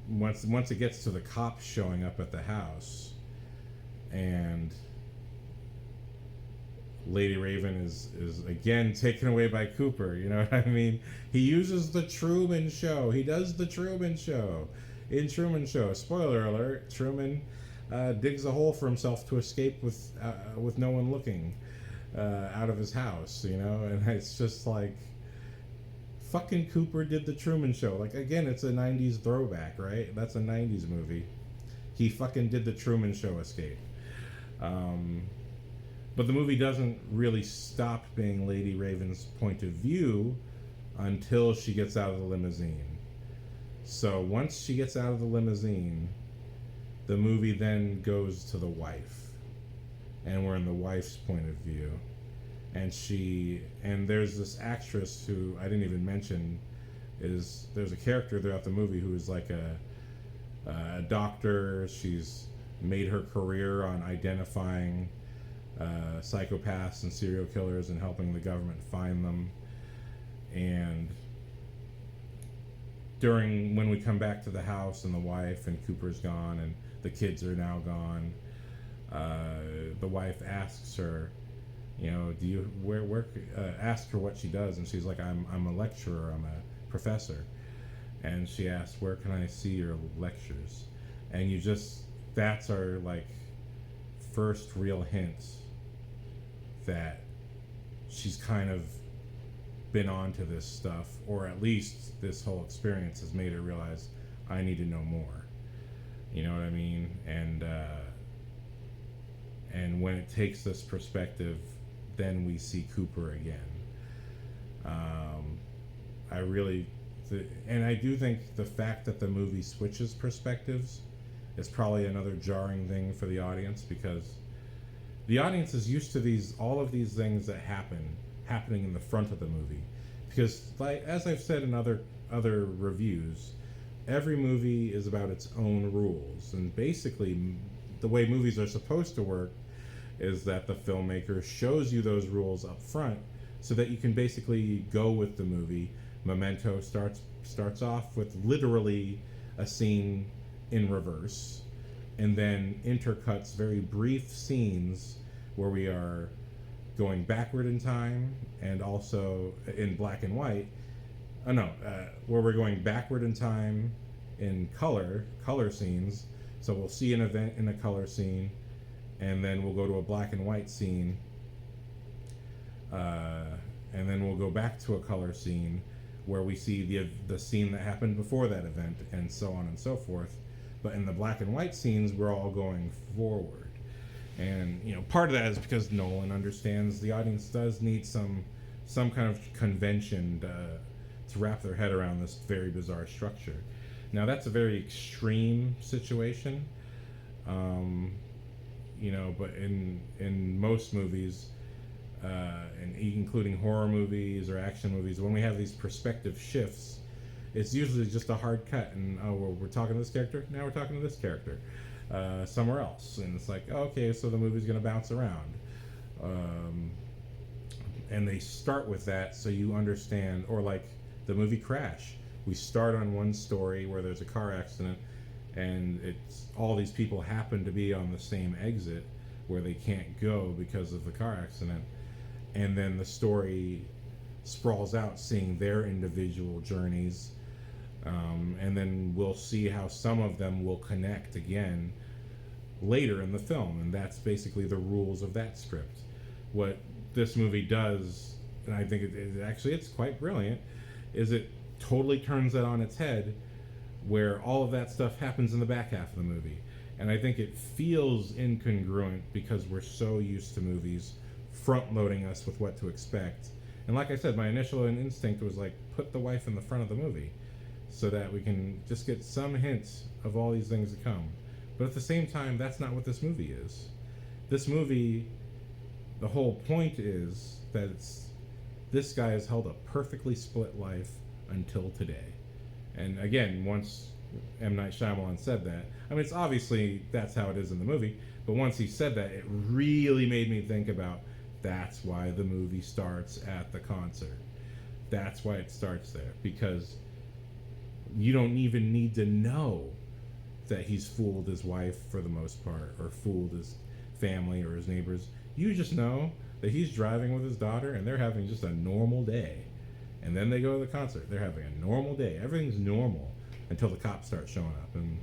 once it gets to the cops showing up at the house, and Lady Raven is again taken away by Cooper, you know what I mean? He uses the Truman Show. He does the Truman Show. In Truman Show, spoiler alert, Truman digs a hole for himself to escape with no one looking out of his house, you know? And it's just like, fucking Cooper did the Truman Show. Like, again, it's a 90s throwback, right? That's a 90s movie. He fucking did the Truman Show escape. But the movie doesn't really stop being Lady Raven's point of view until she gets out of the limousine. So once she gets out of the limousine, the movie then goes to the wife. And we're in the wife's point of view. And there's this actress who I didn't even mention, there's a character throughout the movie who is like a doctor. She's made her career on identifying psychopaths and serial killers and helping the government find them. And when we come back to the house and the wife and Cooper's gone and the kids are now gone, the wife asks her, you know, ask her what she does, and she's like, I'm a lecturer, I'm a professor. And she asks, where can I see your lectures? And that's our, like, first real hint that she's kind of been onto this stuff, or at least this whole experience has made her realize, I need to know more. You know what I mean? And when it takes this perspective, then we see Cooper again. And I do think the fact that the movie switches perspectives is probably another jarring thing for the audience, because the audience is used to all of these things that happening in the front of the movie. Because, like, as I've said in other reviews, every movie is about its own rules, and basically the way movies are supposed to work is that the filmmaker shows you those rules up front so that you can basically go with the movie. Memento starts off with literally a scene in reverse, and then intercuts very brief scenes where we are going backward in time, and also in black and white. Where we're going backward in time in color scenes. So we'll see an event in a color scene, and then we'll go to a black and white scene, and then we'll go back to a color scene where we see the scene that happened before that event, and so on and so forth. But in the black and white scenes, we're all going forward. And, you know, part of that is because Nolan understands the audience does need some some kind of convention to wrap their head around this very bizarre structure. Now that's a very extreme situation, but in most movies, and including horror movies or action movies, when we have these perspective shifts, it's usually just a hard cut, and we're talking to this character, now we're talking to this character somewhere else, and it's like, okay, so the movie's going to bounce around. And they start with that so you understand, or like the movie Crash. We start on one story where there's a car accident, and it's all these people happen to be on the same exit where they can't go because of the car accident, and then the story sprawls out, seeing their individual journeys, and then we'll see how some of them will connect again later in the film, and that's basically the rules of that script. What this movie does, and I think it's quite brilliant, is it totally turns it on its head, where all of that stuff happens in the back half of the movie. And I think it feels incongruent because we're so used to movies front loading us with what to expect. And like I said, my initial instinct was like, put the wife in the front of the movie so that we can just get some hints of all these things to come. But at the same time, that's not what this movie is. This movie, the whole point is that this guy has held a perfectly split life until today. And again, once M. Night Shyamalan said that, I mean, it's obviously that's how it is in the movie, but once he said that, it really made me think about, that's why the movie starts at the concert. That's why it starts there, because you don't even need to know that he's fooled his wife for the most part, or fooled his family or his neighbors. You just know that he's driving with his daughter and they're having just a normal day. And then they go to the concert. They're having a normal day. Everything's normal until the cops start showing up. And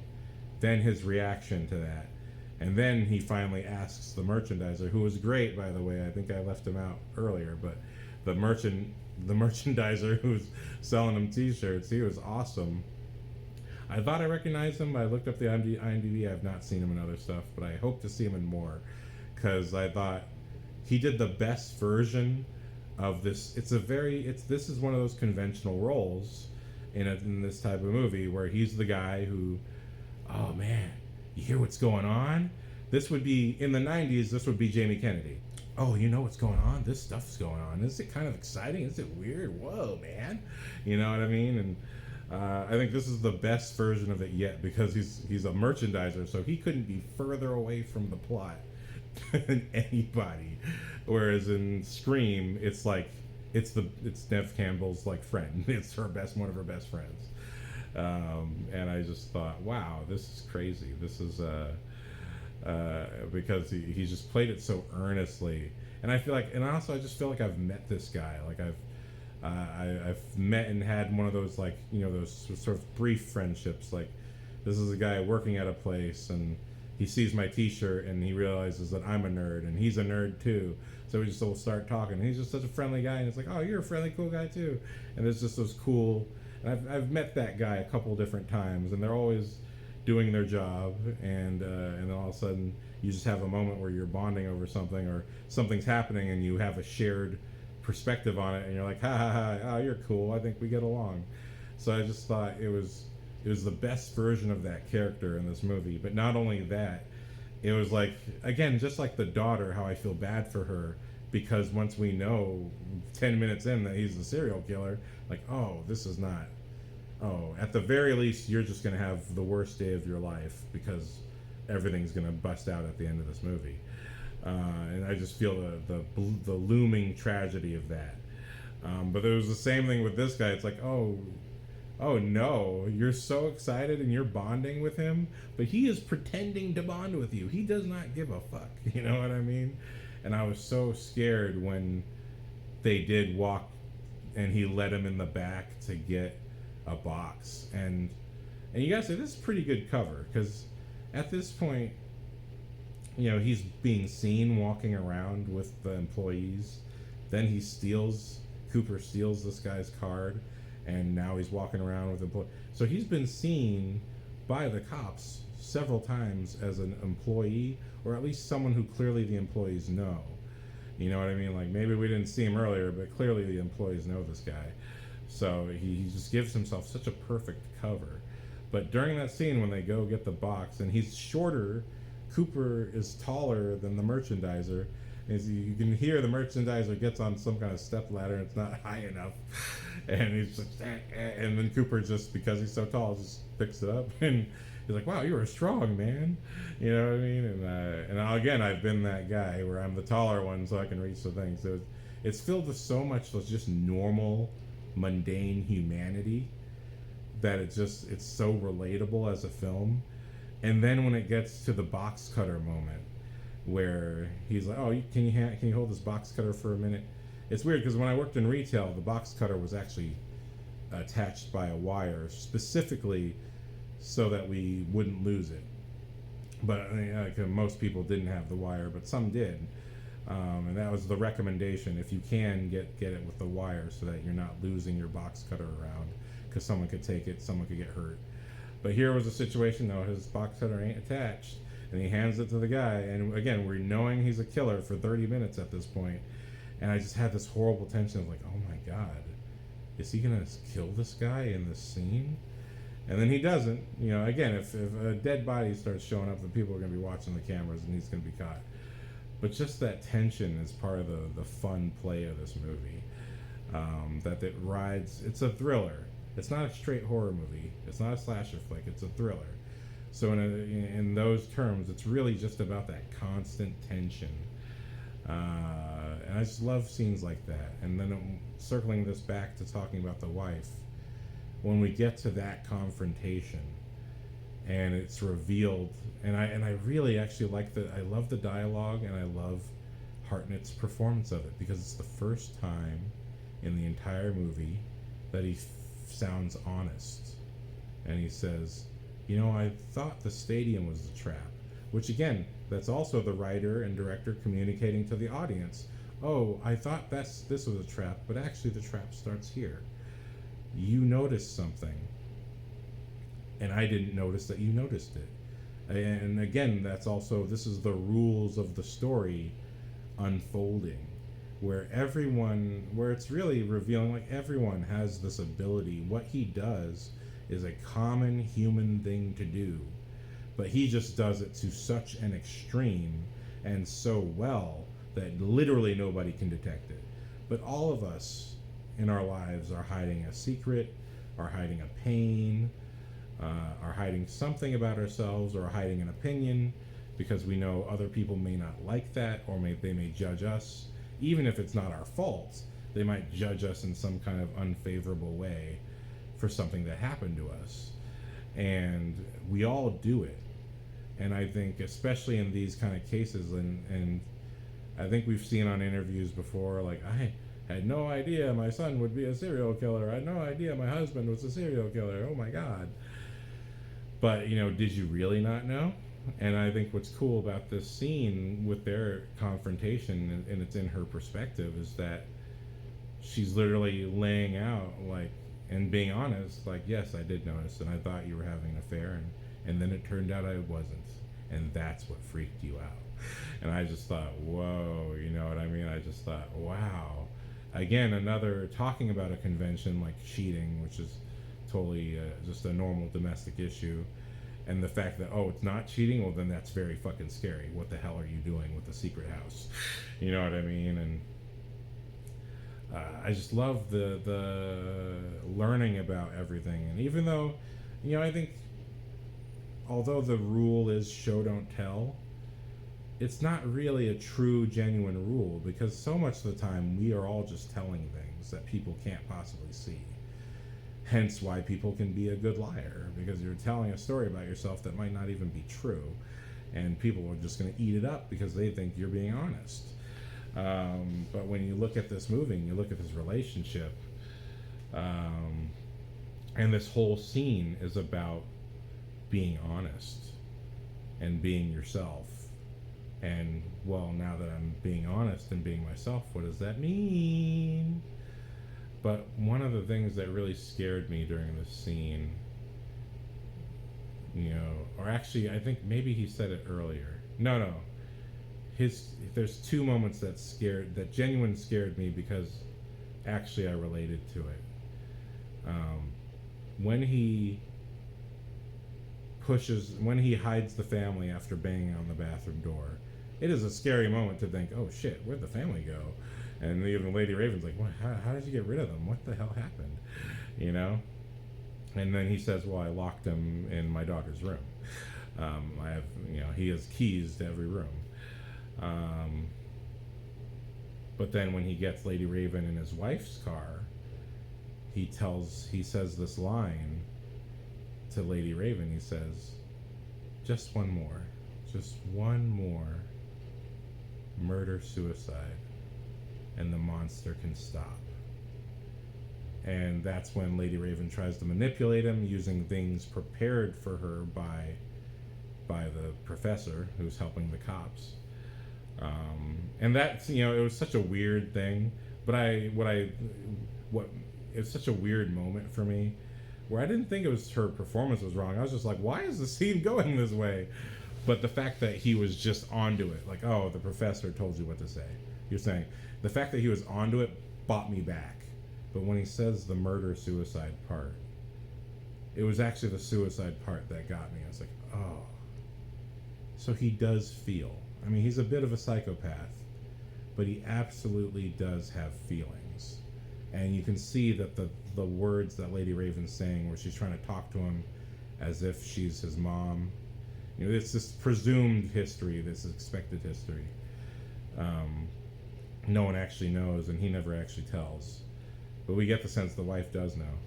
then his reaction to that. And then he finally asks the merchandiser, who was great, by the way. I think I left him out earlier, but the merchandiser who's selling him t-shirts, he was awesome. I thought I recognized him, but I looked up the IMDb. I've not seen him in other stuff, but I hope to see him in more, because I thought he did the best version of this. This is one of those conventional roles in this type of movie where he's the guy who, oh man, you hear what's going on? This would be, in the 90s, this would be Jamie Kennedy. Oh, you know what's going on? This stuff's going on. Is it kind of exciting? Is it weird? Whoa, man. You know what I mean? And I think this is the best version of it yet, because he's a merchandiser, so he couldn't be further away from the plot than anybody. Whereas in Scream, it's like it's Neve Campbell's like friend. It's one of her best friends. And I just thought, wow, this is crazy. This is because he just played it so earnestly, and I feel like, and also I just feel like I've met this guy. Like I've met and had one of those, like, you know, those sort of brief friendships. Like, this is a guy working at a place, and he sees my t-shirt and he realizes that I'm a nerd and he's a nerd too. So we just all start talking. He's just such a friendly guy, and it's like, oh, you're a friendly, cool guy too. And there's just those cool. And I've met that guy a couple different times, and they're always doing their job, and then all of a sudden you just have a moment where you're bonding over something, or something's happening and you have a shared perspective on it, and you're like, ha ha ha, oh, you're cool, I think we get along. So I just thought it was the best version of that character in this movie. But not only that, it was like, again, just like the daughter, how I feel bad for her, because once we know 10 minutes in that he's the serial killer, like, oh, this is not, oh, at the very least, you're just going to have the worst day of your life, because everything's going to bust out at the end of this movie. And I just feel the looming tragedy of that. But it was the same thing with this guy. It's like, oh no, you're so excited and you're bonding with him, but he is pretending to bond with you. He does not give a fuck. You know what I mean? And I was so scared when they did walk and he led him in the back to get a box. And you gotta say, this is pretty good cover, because at this point, you know, he's being seen walking around with the employees. Then Cooper steals this guy's card, and now he's walking around with employees. So he's been seen by the cops several times as an employee, or at least someone who clearly the employees know. You know what I mean? Like, maybe we didn't see him earlier, but clearly the employees know this guy. So he just gives himself such a perfect cover. But during that scene when they go get the box, and he's shorter, Cooper is taller than the merchandiser. As you can hear, the merchandiser gets on some kind of step ladder and it's not high enough. And he's just, and then Cooper, just because he's so tall, just picks it up. And he's like, wow, you are strong, man. You know what I mean? And again, I've been that guy where I'm the taller one so I can reach the thing. So it's filled with so much just normal, mundane humanity that it's so relatable as a film. And then when it gets to the box cutter moment, where he's like, oh, can you hold this box cutter for a minute? It's weird because when I worked in retail, the box cutter was actually attached by a wire specifically so that we wouldn't lose it. But most people didn't have the wire, but some did. And that was the recommendation. If you can, get it with the wire so that you're not losing your box cutter around, because someone could take it, someone could get hurt. But here was a situation, though, his box cutter ain't attached, and he hands it to the guy, and again, we're knowing he's a killer for 30 minutes at this point, and I just had this horrible tension of like, oh my god, is he gonna kill this guy in this scene? And then he doesn't. You know, again, if a dead body starts showing up, then people are gonna be watching the cameras and he's gonna be caught. But just that tension is part of the fun play of this movie. That it rides, it's a thriller. It's not a straight horror movie. It's not a slasher flick. It's a thriller. So in those terms, it's really just about that constant tension. And I just love scenes like that. And then circling this back to talking about the wife, when we get to that confrontation and it's revealed, and I really actually I love the dialogue, and I love Hartnet's performance of it, because it's the first time in the entire movie that he sounds honest. And he says, you know, I thought the stadium was the trap. Which again, that's also the writer and director communicating to the audience. Oh, I thought this was a trap, but actually the trap starts here. You noticed something, and I didn't notice that you noticed it. And again, this is the rules of the story unfolding, where it's really revealing, like, everyone has this ability. What he does is a common human thing to do, but he just does it to such an extreme and so well that literally nobody can detect it. But all of us in our lives are hiding a secret, are hiding a pain, are hiding something about ourselves, or hiding an opinion, because we know other people may not like that, or they may judge us. Even if it's not our fault, they might judge us in some kind of unfavorable way for something that happened to us. And we all do it. And I think, especially in these kind of cases, and I think we've seen on interviews before, like, I had no idea my son would be a serial killer. I had no idea my husband was a serial killer. Oh my God. But, you know, did you really not know? And I think what's cool about this scene with their confrontation, and it's in her perspective, is that she's literally laying out, like, and being honest, like, yes, I did notice, and I thought you were having an affair, and then it turned out I wasn't. And that's what freaked you out. And I just thought, whoa, you know what I mean? I just thought, wow. Again, another, talking about a convention like cheating, which is totally just a normal domestic issue. And the fact that, oh, it's not cheating, well, then that's very fucking scary. What the hell are you doing with the secret house? You know what I mean? And I just love the learning about everything. And even though, you know, I think, although the rule is show don't tell, it's not really a true, genuine rule, because so much of the time we are all just telling things that people can't possibly see. Hence why people can be a good liar, because you're telling a story about yourself that might not even be true, and people are just going to eat it up because they think you're being honest. But when you look at this movie, and you look at this relationship, and this whole scene is about being honest and being yourself. And, well, now that I'm being honest and being myself, what does that mean? But one of the things that really scared me during this scene, you know, or actually, I think maybe he said it earlier. No. there's two moments that genuinely scared me because actually I related to it. When he hides the family after banging on the bathroom door, it is a scary moment to think, oh shit, where'd the family go? And even Lady Raven's like, what, how did you get rid of them? What the hell happened? You know? And then he says, well, I locked them in my daughter's room. I have, he has keys to every room. But then when he gets Lady Raven in his wife's car, he says this line to Lady Raven. He says, just one more murder, suicide, and the monster can stop. And that's when Lady Raven tries to manipulate him using things prepared for her by the professor who's helping the cops. And that's, it was such a weird thing, but it's such a weird moment for me where I didn't think it was her performance was wrong. I was just like, why is the scene going this way? But the fact that he was just onto it, like, oh, the professor told you what to say. You're saying the fact that he was onto it brought me back. But when he says the murder-suicide part, it was actually the suicide part that got me. I was like, oh. So he does feel. I mean, he's a bit of a psychopath, but he absolutely does have feelings. And you can see that the words that Lady Raven's saying, where she's trying to talk to him as if she's his mom. It's this presumed history, this expected history. No one actually knows, and he never actually tells. But we get the sense the wife does know.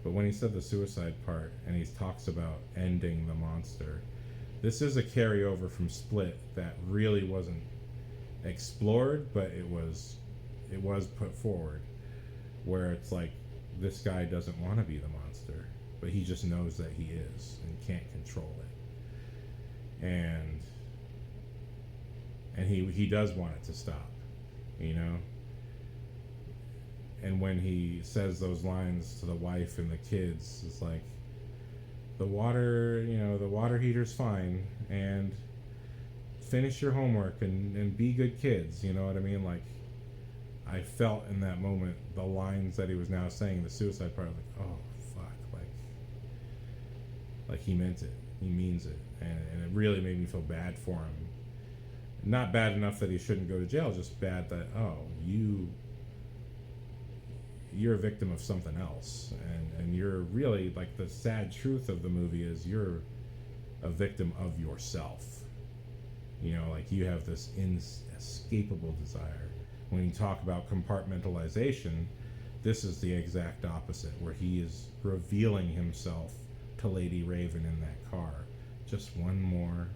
But when he said the suicide part, and he talks about ending the monster, this is a carryover from Split that really wasn't explored, but it was put forward, where it's like, this guy doesn't want to be the monster, but he just knows that he is and can't control it. And he does want it to stop, And when he says those lines to the wife and the kids, it's like, the water heater's fine, and finish your homework and be good kids, you know what I mean? Like, I felt in that moment the lines that he was now saying, the suicide part, like, oh, fuck, like he meant it. He means it. And it really made me feel bad for him. Not bad enough that he shouldn't go to jail, just bad that, oh, you're a victim of something else. And you're really, like, the sad truth of the movie is you're a victim of yourself. Like, you have this inescapable desire. When you talk about compartmentalization, this is the exact opposite, where he is revealing himself to Lady Raven in that car. Just one more,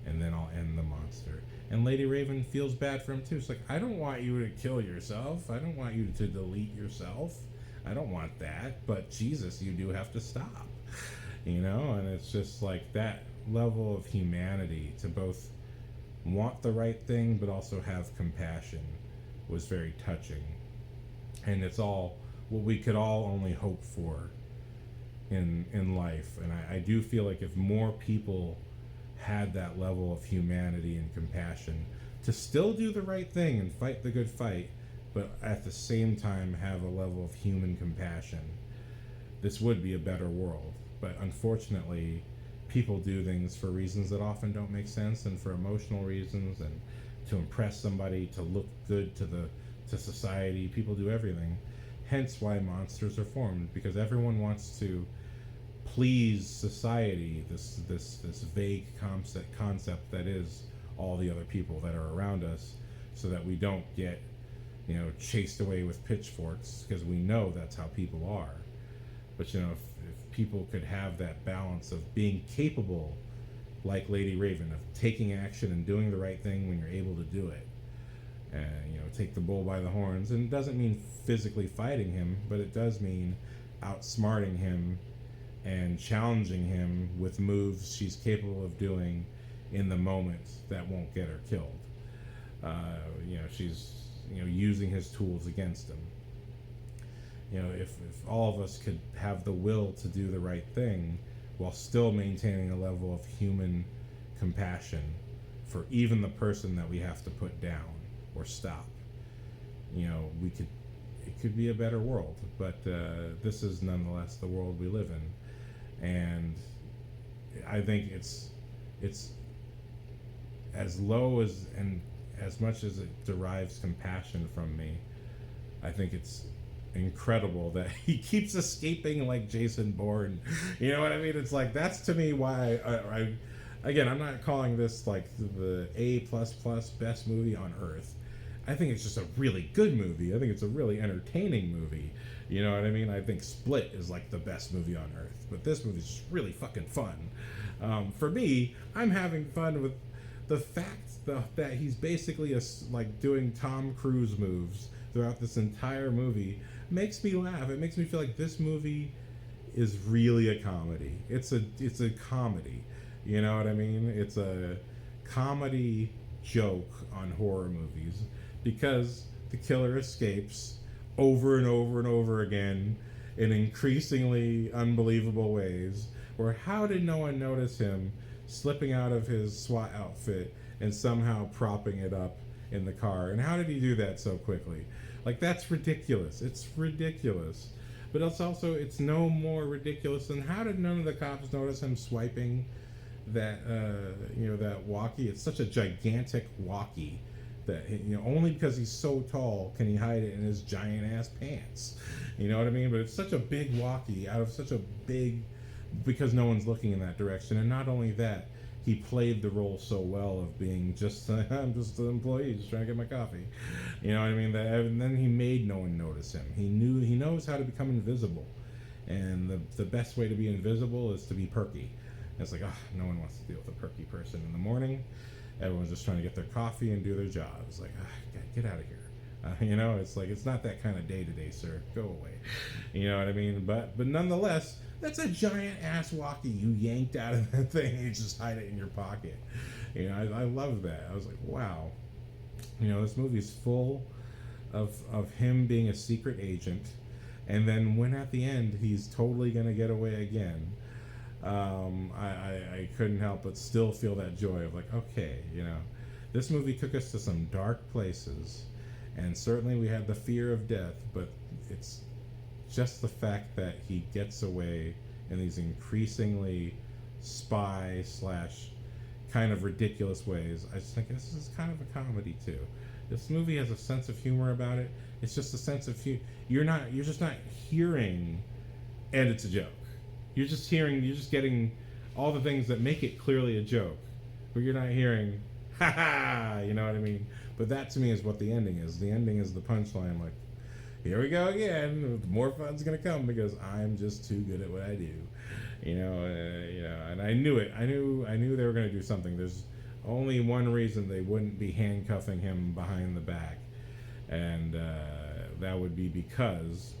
and then I'll end the monster. And Lady Raven feels bad for him too. It's like, I don't want you to kill yourself. I don't want you to delete yourself. I don't want that. But Jesus, you do have to stop. And it's just like that level of humanity to both want the right thing but also have compassion was very touching. And it's all what we could all only hope for in life. And I do feel like if more people had that level of humanity and compassion to still do the right thing and fight the good fight, but at the same time have a level of human compassion, this would be a better world. But unfortunately, people do things for reasons that often don't make sense, and for emotional reasons, and to impress somebody, to look good to society. People do everything. Hence why monsters are formed, because everyone wants to please society, this vague concept that is all the other people that are around us, so that we don't get chased away with pitchforks, because we know that's how people are. But if people could have that balance of being capable, like Lady Raven, of taking action and doing the right thing when you're able to do it, and take the bull by the horns. And it doesn't mean physically fighting him, but it does mean outsmarting him and challenging him with moves she's capable of doing in the moment that won't get her killed. She's using his tools against him. If all of us could have the will to do the right thing while still maintaining a level of human compassion, for even the person that we have to put down or stop. It could be a better world, but this is nonetheless the world we live in. And I think it's as low as, and as much as it derives compassion from me, I think it's incredible that he keeps escaping like Jason Bourne. You know what I mean? It's like, that's to me why again, I'm not calling this like the A++ best movie on earth. I think it's just a really good movie. I think it's a really entertaining movie. You know what I mean? I think Split is like the best movie on earth, but this movie's just really fucking fun. For me, I'm having fun with the fact that he's basically like doing Tom Cruise moves throughout this entire movie. Makes me laugh. It makes me feel like this movie is really a comedy. It's a comedy. You know what I mean? It's a comedy joke on horror movies, because the killer escapes over and over and over again in increasingly unbelievable ways. Or how did no one notice him slipping out of his SWAT outfit and somehow propping it up in the car? And how did he do that so quickly? Like, that's ridiculous. It's ridiculous. But it's no more ridiculous than, how did none of the cops notice him swiping that that walkie? It's such a gigantic walkie that, only because he's so tall can he hide it in his giant ass pants. You know what I mean? But it's such a big walkie out of such a big, because no one's looking in that direction. And not only that, he played the role so well of being just, I'm just an employee just trying to get my coffee. You know what I mean? And then he made no one notice him. He knows how to become invisible. And the best way to be invisible is to be perky. And it's like, no one wants to deal with a perky person in the morning. Everyone's just trying to get their coffee and do their job. It's like, get out of here. It's like, it's not that kind of day today, sir. Go away. You know what I mean? But nonetheless, that's a giant ass walkie you yanked out of that thing and you just hide it in your pocket. I love that. I was like, wow. This movie's full of him being a secret agent, and then when at the end he's totally gonna get away again, I couldn't help but still feel that joy of like, okay, this movie took us to some dark places, and certainly we had the fear of death, but it's just the fact that he gets away in these increasingly spy / kind of ridiculous ways. I just think this is kind of a comedy too. This movie has a sense of humor about it. It's just a sense of you're just not hearing, and it's a joke. You're just getting all the things that make it clearly a joke, but you're not hearing, ha ha, you know what I mean? But that to me is what the ending is. The ending is the punchline, like, here we go again. More fun's gonna come because I'm just too good at what I do, And I knew it. I knew they were gonna do something. There's only one reason they wouldn't be handcuffing him behind the back, and that would be because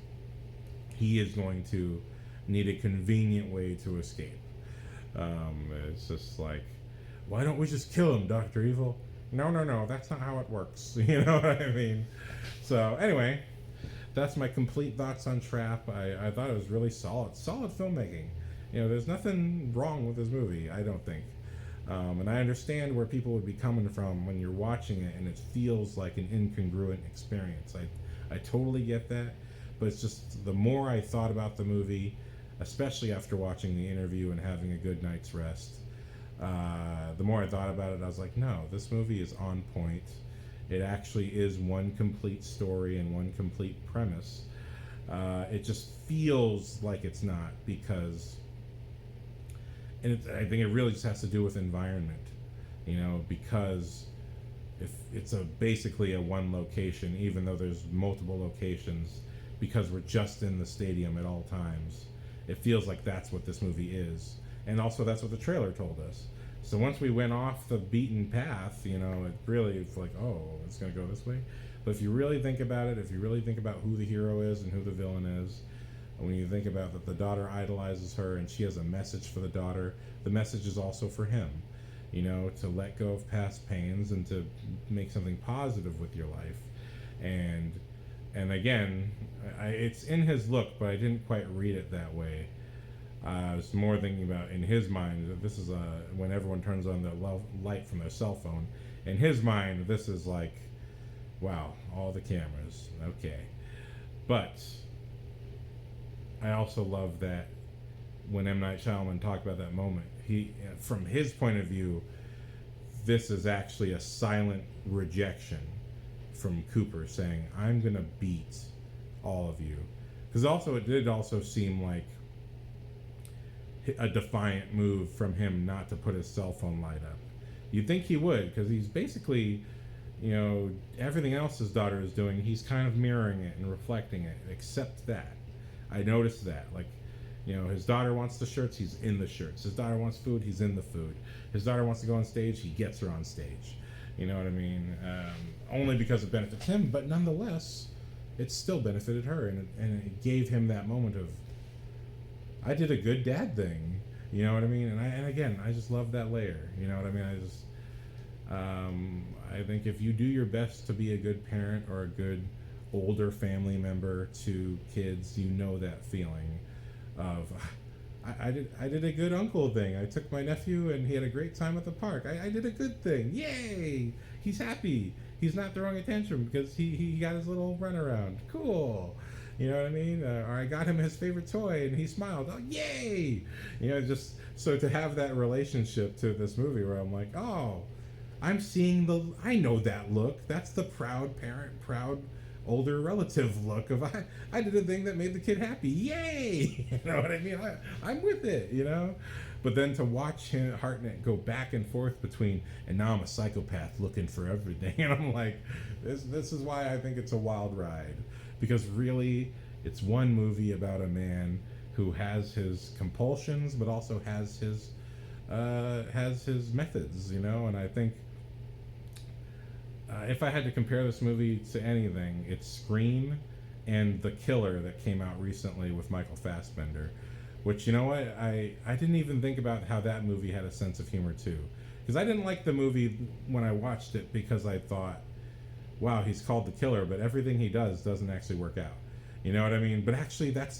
he is going to need a convenient way to escape. It's just like, why don't we just kill him, Dr. Evil? No, that's not how it works. You know what I mean? So anyway, that's my complete thoughts on Trap. I thought it was really solid filmmaking. There's nothing wrong with this movie, I don't think. And I understand where people would be coming from when you're watching it and it feels like an incongruent experience. I totally get that, but it's just the more I thought about the movie, especially after watching the interview and having a good night's rest, the more I thought about it, I was like, no, this movie is on point. It actually is one complete story and one complete premise. It just feels like it's not, because, and I think it really just has to do with environment, because if it's basically a one location, even though there's multiple locations, because we're just in the stadium at all times, it feels like that's what this movie is. And also that's what the trailer told us. So once we went off the beaten path, it really, it's like, oh, it's going to go this way. But if you really think about it, if you really think about who the hero is and who the villain is, and when you think about that the daughter idolizes her and she has a message for the daughter, the message is also for him, to let go of past pains and to make something positive with your life. And again, it's in his look, but I didn't quite read it that way. I was more thinking about, in his mind, that this is when everyone turns on the light from their cell phone. In his mind, this is like, wow, all the cameras. Okay. But I also love that when M. Night Shyamalan talked about that moment, from his point of view, this is actually a silent rejection from Cooper saying, I'm going to beat all of you. Because also, it did also seem like a defiant move from him not to put his cell phone light up. You'd think he would, because he's basically, everything else his daughter is doing, he's kind of mirroring it and reflecting it, except that. I noticed that. Like, his daughter wants the shirts, he's in the shirts. His daughter wants food, he's in the food. His daughter wants to go on stage, he gets her on stage. You know what I mean? Only because it benefits him, but nonetheless, it still benefited her, and it gave him that moment of, I did a good dad thing. You know what I mean? And again, I just love that layer. You know what I mean? I think if you do your best to be a good parent or a good older family member to kids, you know that feeling of, I did a good uncle thing. I took my nephew and he had a great time at the park. I did a good thing. Yay! He's happy. He's not throwing a tantrum because he got his little runaround. Cool. You know what I mean? Or I got him his favorite toy and he smiled. Oh, yay! Just so to have that relationship to this movie where I'm like, oh, I'm seeing I know that look. That's the proud parent, proud older relative look of I did a thing that made the kid happy. Yay! You know what I mean? I'm with it, But then to watch Hartnet go back and forth between, and now I'm a psychopath looking for everything. And I'm like, this is why I think it's a wild ride. Because really, it's one movie about a man who has his compulsions, but also has his methods, And I think if I had to compare this movie to anything, it's Scream and The Killer that came out recently with Michael Fassbender. Which, you know what, I didn't even think about how that movie had a sense of humor too. Because I didn't like the movie when I watched it because I thought, wow, he's called the killer, but everything he does doesn't actually work out. You know what I mean? But actually, that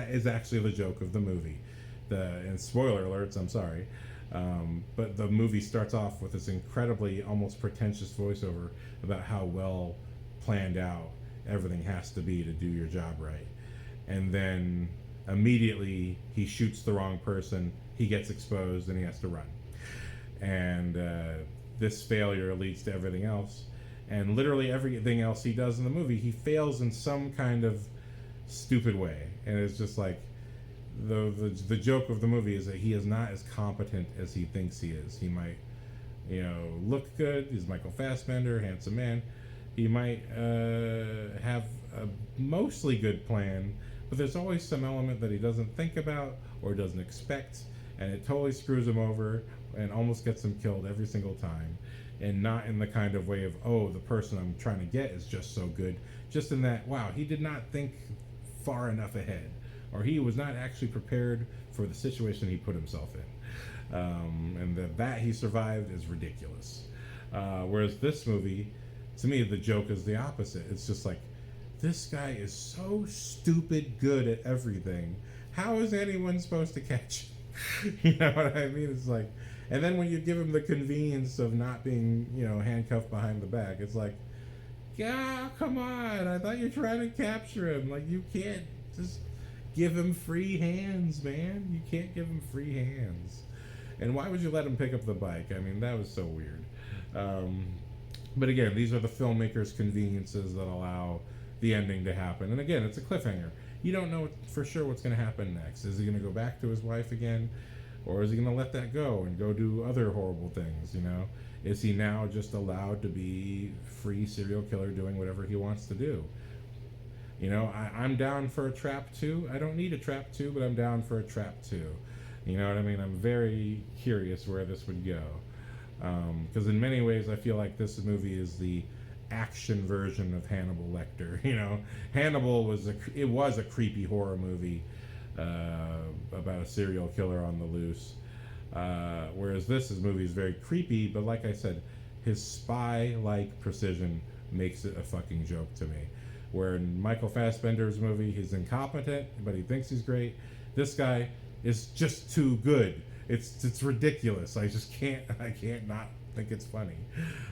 is actually the joke of the movie. And spoiler alerts, I'm sorry. But the movie starts off with this incredibly, almost pretentious voiceover about how well planned out everything has to be to do your job right. And then immediately he shoots the wrong person, he gets exposed, and he has to run. And this failure leads to everything else. And literally everything else he does in the movie, he fails in some kind of stupid way. And it's just like, the joke of the movie is that he is not as competent as he thinks he is. He might, look good. He's Michael Fassbender, handsome man. He might have a mostly good plan, but there's always some element that he doesn't think about or doesn't expect, and it totally screws him over and almost gets him killed every single time. And not in the kind of way of, oh, the person I'm trying to get is just so good. Just in that, wow, he did not think far enough ahead. Or he was not actually prepared for the situation he put himself in. And that he survived is ridiculous. Whereas this movie, to me, the joke is the opposite. It's just like, this guy is so stupid good at everything. How is anyone supposed to catch him? You know what I mean? It's like, and then when you give him the convenience of not being, handcuffed behind the back, it's like, yeah, come on. I thought you were trying to capture him. Like, you can't just give him free hands, man. You can't give him free hands. And why would you let him pick up the bike? I mean, that was so weird. But again, these are the filmmaker's conveniences that allow the ending to happen. And again, it's a cliffhanger. You don't know for sure what's going to happen next. Is he going to go back to his wife again? Or is he going to let that go and go do other horrible things, Is he now just allowed to be free serial killer doing whatever he wants to do? I'm down for a trap 2. I don't need a trap 2, but I'm down for a trap 2. You know what I mean? I'm very curious where this would go. Because in many ways, I feel like this movie is the action version of Hannibal Lecter. Hannibal was a creepy horror movie about a serial killer on the loose. Whereas this movie is very creepy, but like I said, his spy-like precision makes it a fucking joke to me. Where in Michael Fassbender's movie, he's incompetent, but he thinks he's great. This guy, is just too good. It's ridiculous. I can't not think it's funny.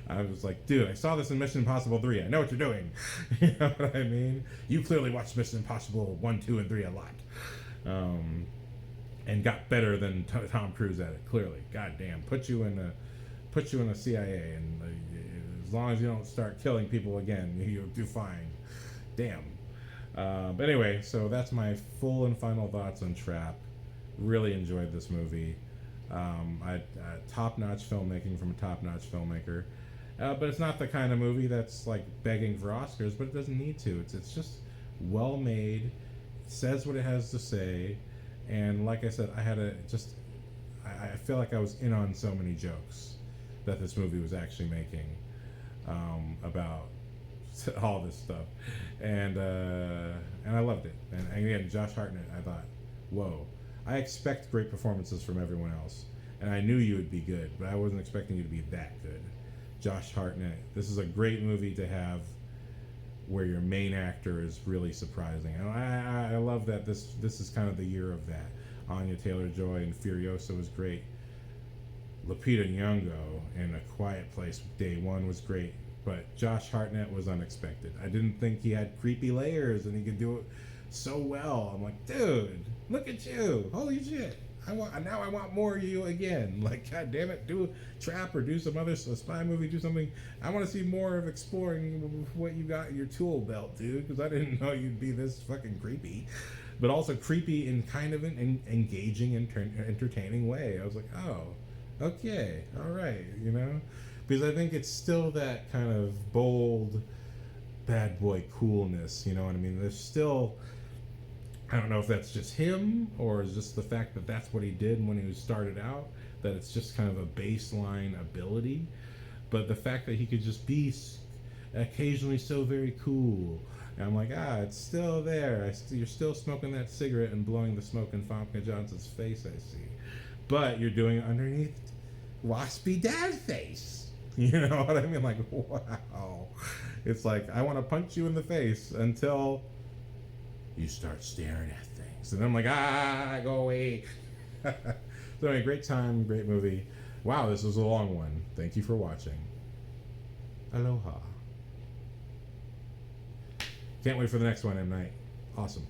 I was like, dude, I saw this in Mission Impossible 3. I know what you're doing. You know what I mean? You clearly watched Mission Impossible 1, 2, and 3 a lot. And got better than Tom Cruise at it, clearly. God damn. Put you in the CIA, and as long as you don't start killing people again, you'll do fine. Damn. But anyway, so that's my full and final thoughts on Trap. Really enjoyed this movie. Top-notch filmmaking from a top-notch filmmaker. But it's not the kind of movie that's like begging for Oscars, but it doesn't need to. It's just well made, says what it has to say, and like I said, I feel like I was in on so many jokes that this movie was actually making about all this stuff, and I loved it. And again, Josh Hartnett, I thought, whoa. I expect great performances from everyone else, and I knew you would be good, but I wasn't expecting you to be that good. Josh Hartnett, this is a great movie to have where your main actor is really surprising. And I love that this is kind of the year of that. Anya Taylor-Joy and Furiosa was great. Lupita Nyong'o in A Quiet Place Day One was great, but Josh Hartnett was unexpected. I didn't think he had creepy layers and he could do it so well. I'm like, dude, look at you! Holy shit! I want more of you again. Like, god damn it, do Trap or do some other spy movie, do something. I want to see more of exploring what you got in your tool belt, dude, because I didn't know you'd be this fucking creepy, but also creepy in kind of an engaging and entertaining way. I was like, oh, okay, all right, you know, because I think it's still that kind of bold bad boy coolness, you know what I mean? There's still, I don't know if that's just him or is just the fact that that's what he did when he started out, that it's just kind of a baseline ability. But the fact that he could just be occasionally so very cool, and I'm like, it's still there. You're still smoking that cigarette and blowing the smoke in Famke Johnson's face, I see. But you're doing it underneath waspy dad face. You know what I mean? Like, wow. It's like, I want to punch you in the face until you start staring at things. And I'm like, go away. So anyway, great time, great movie. Wow, this was a long one. Thank you for watching. Aloha. Can't wait for the next one, M. Night. Awesome.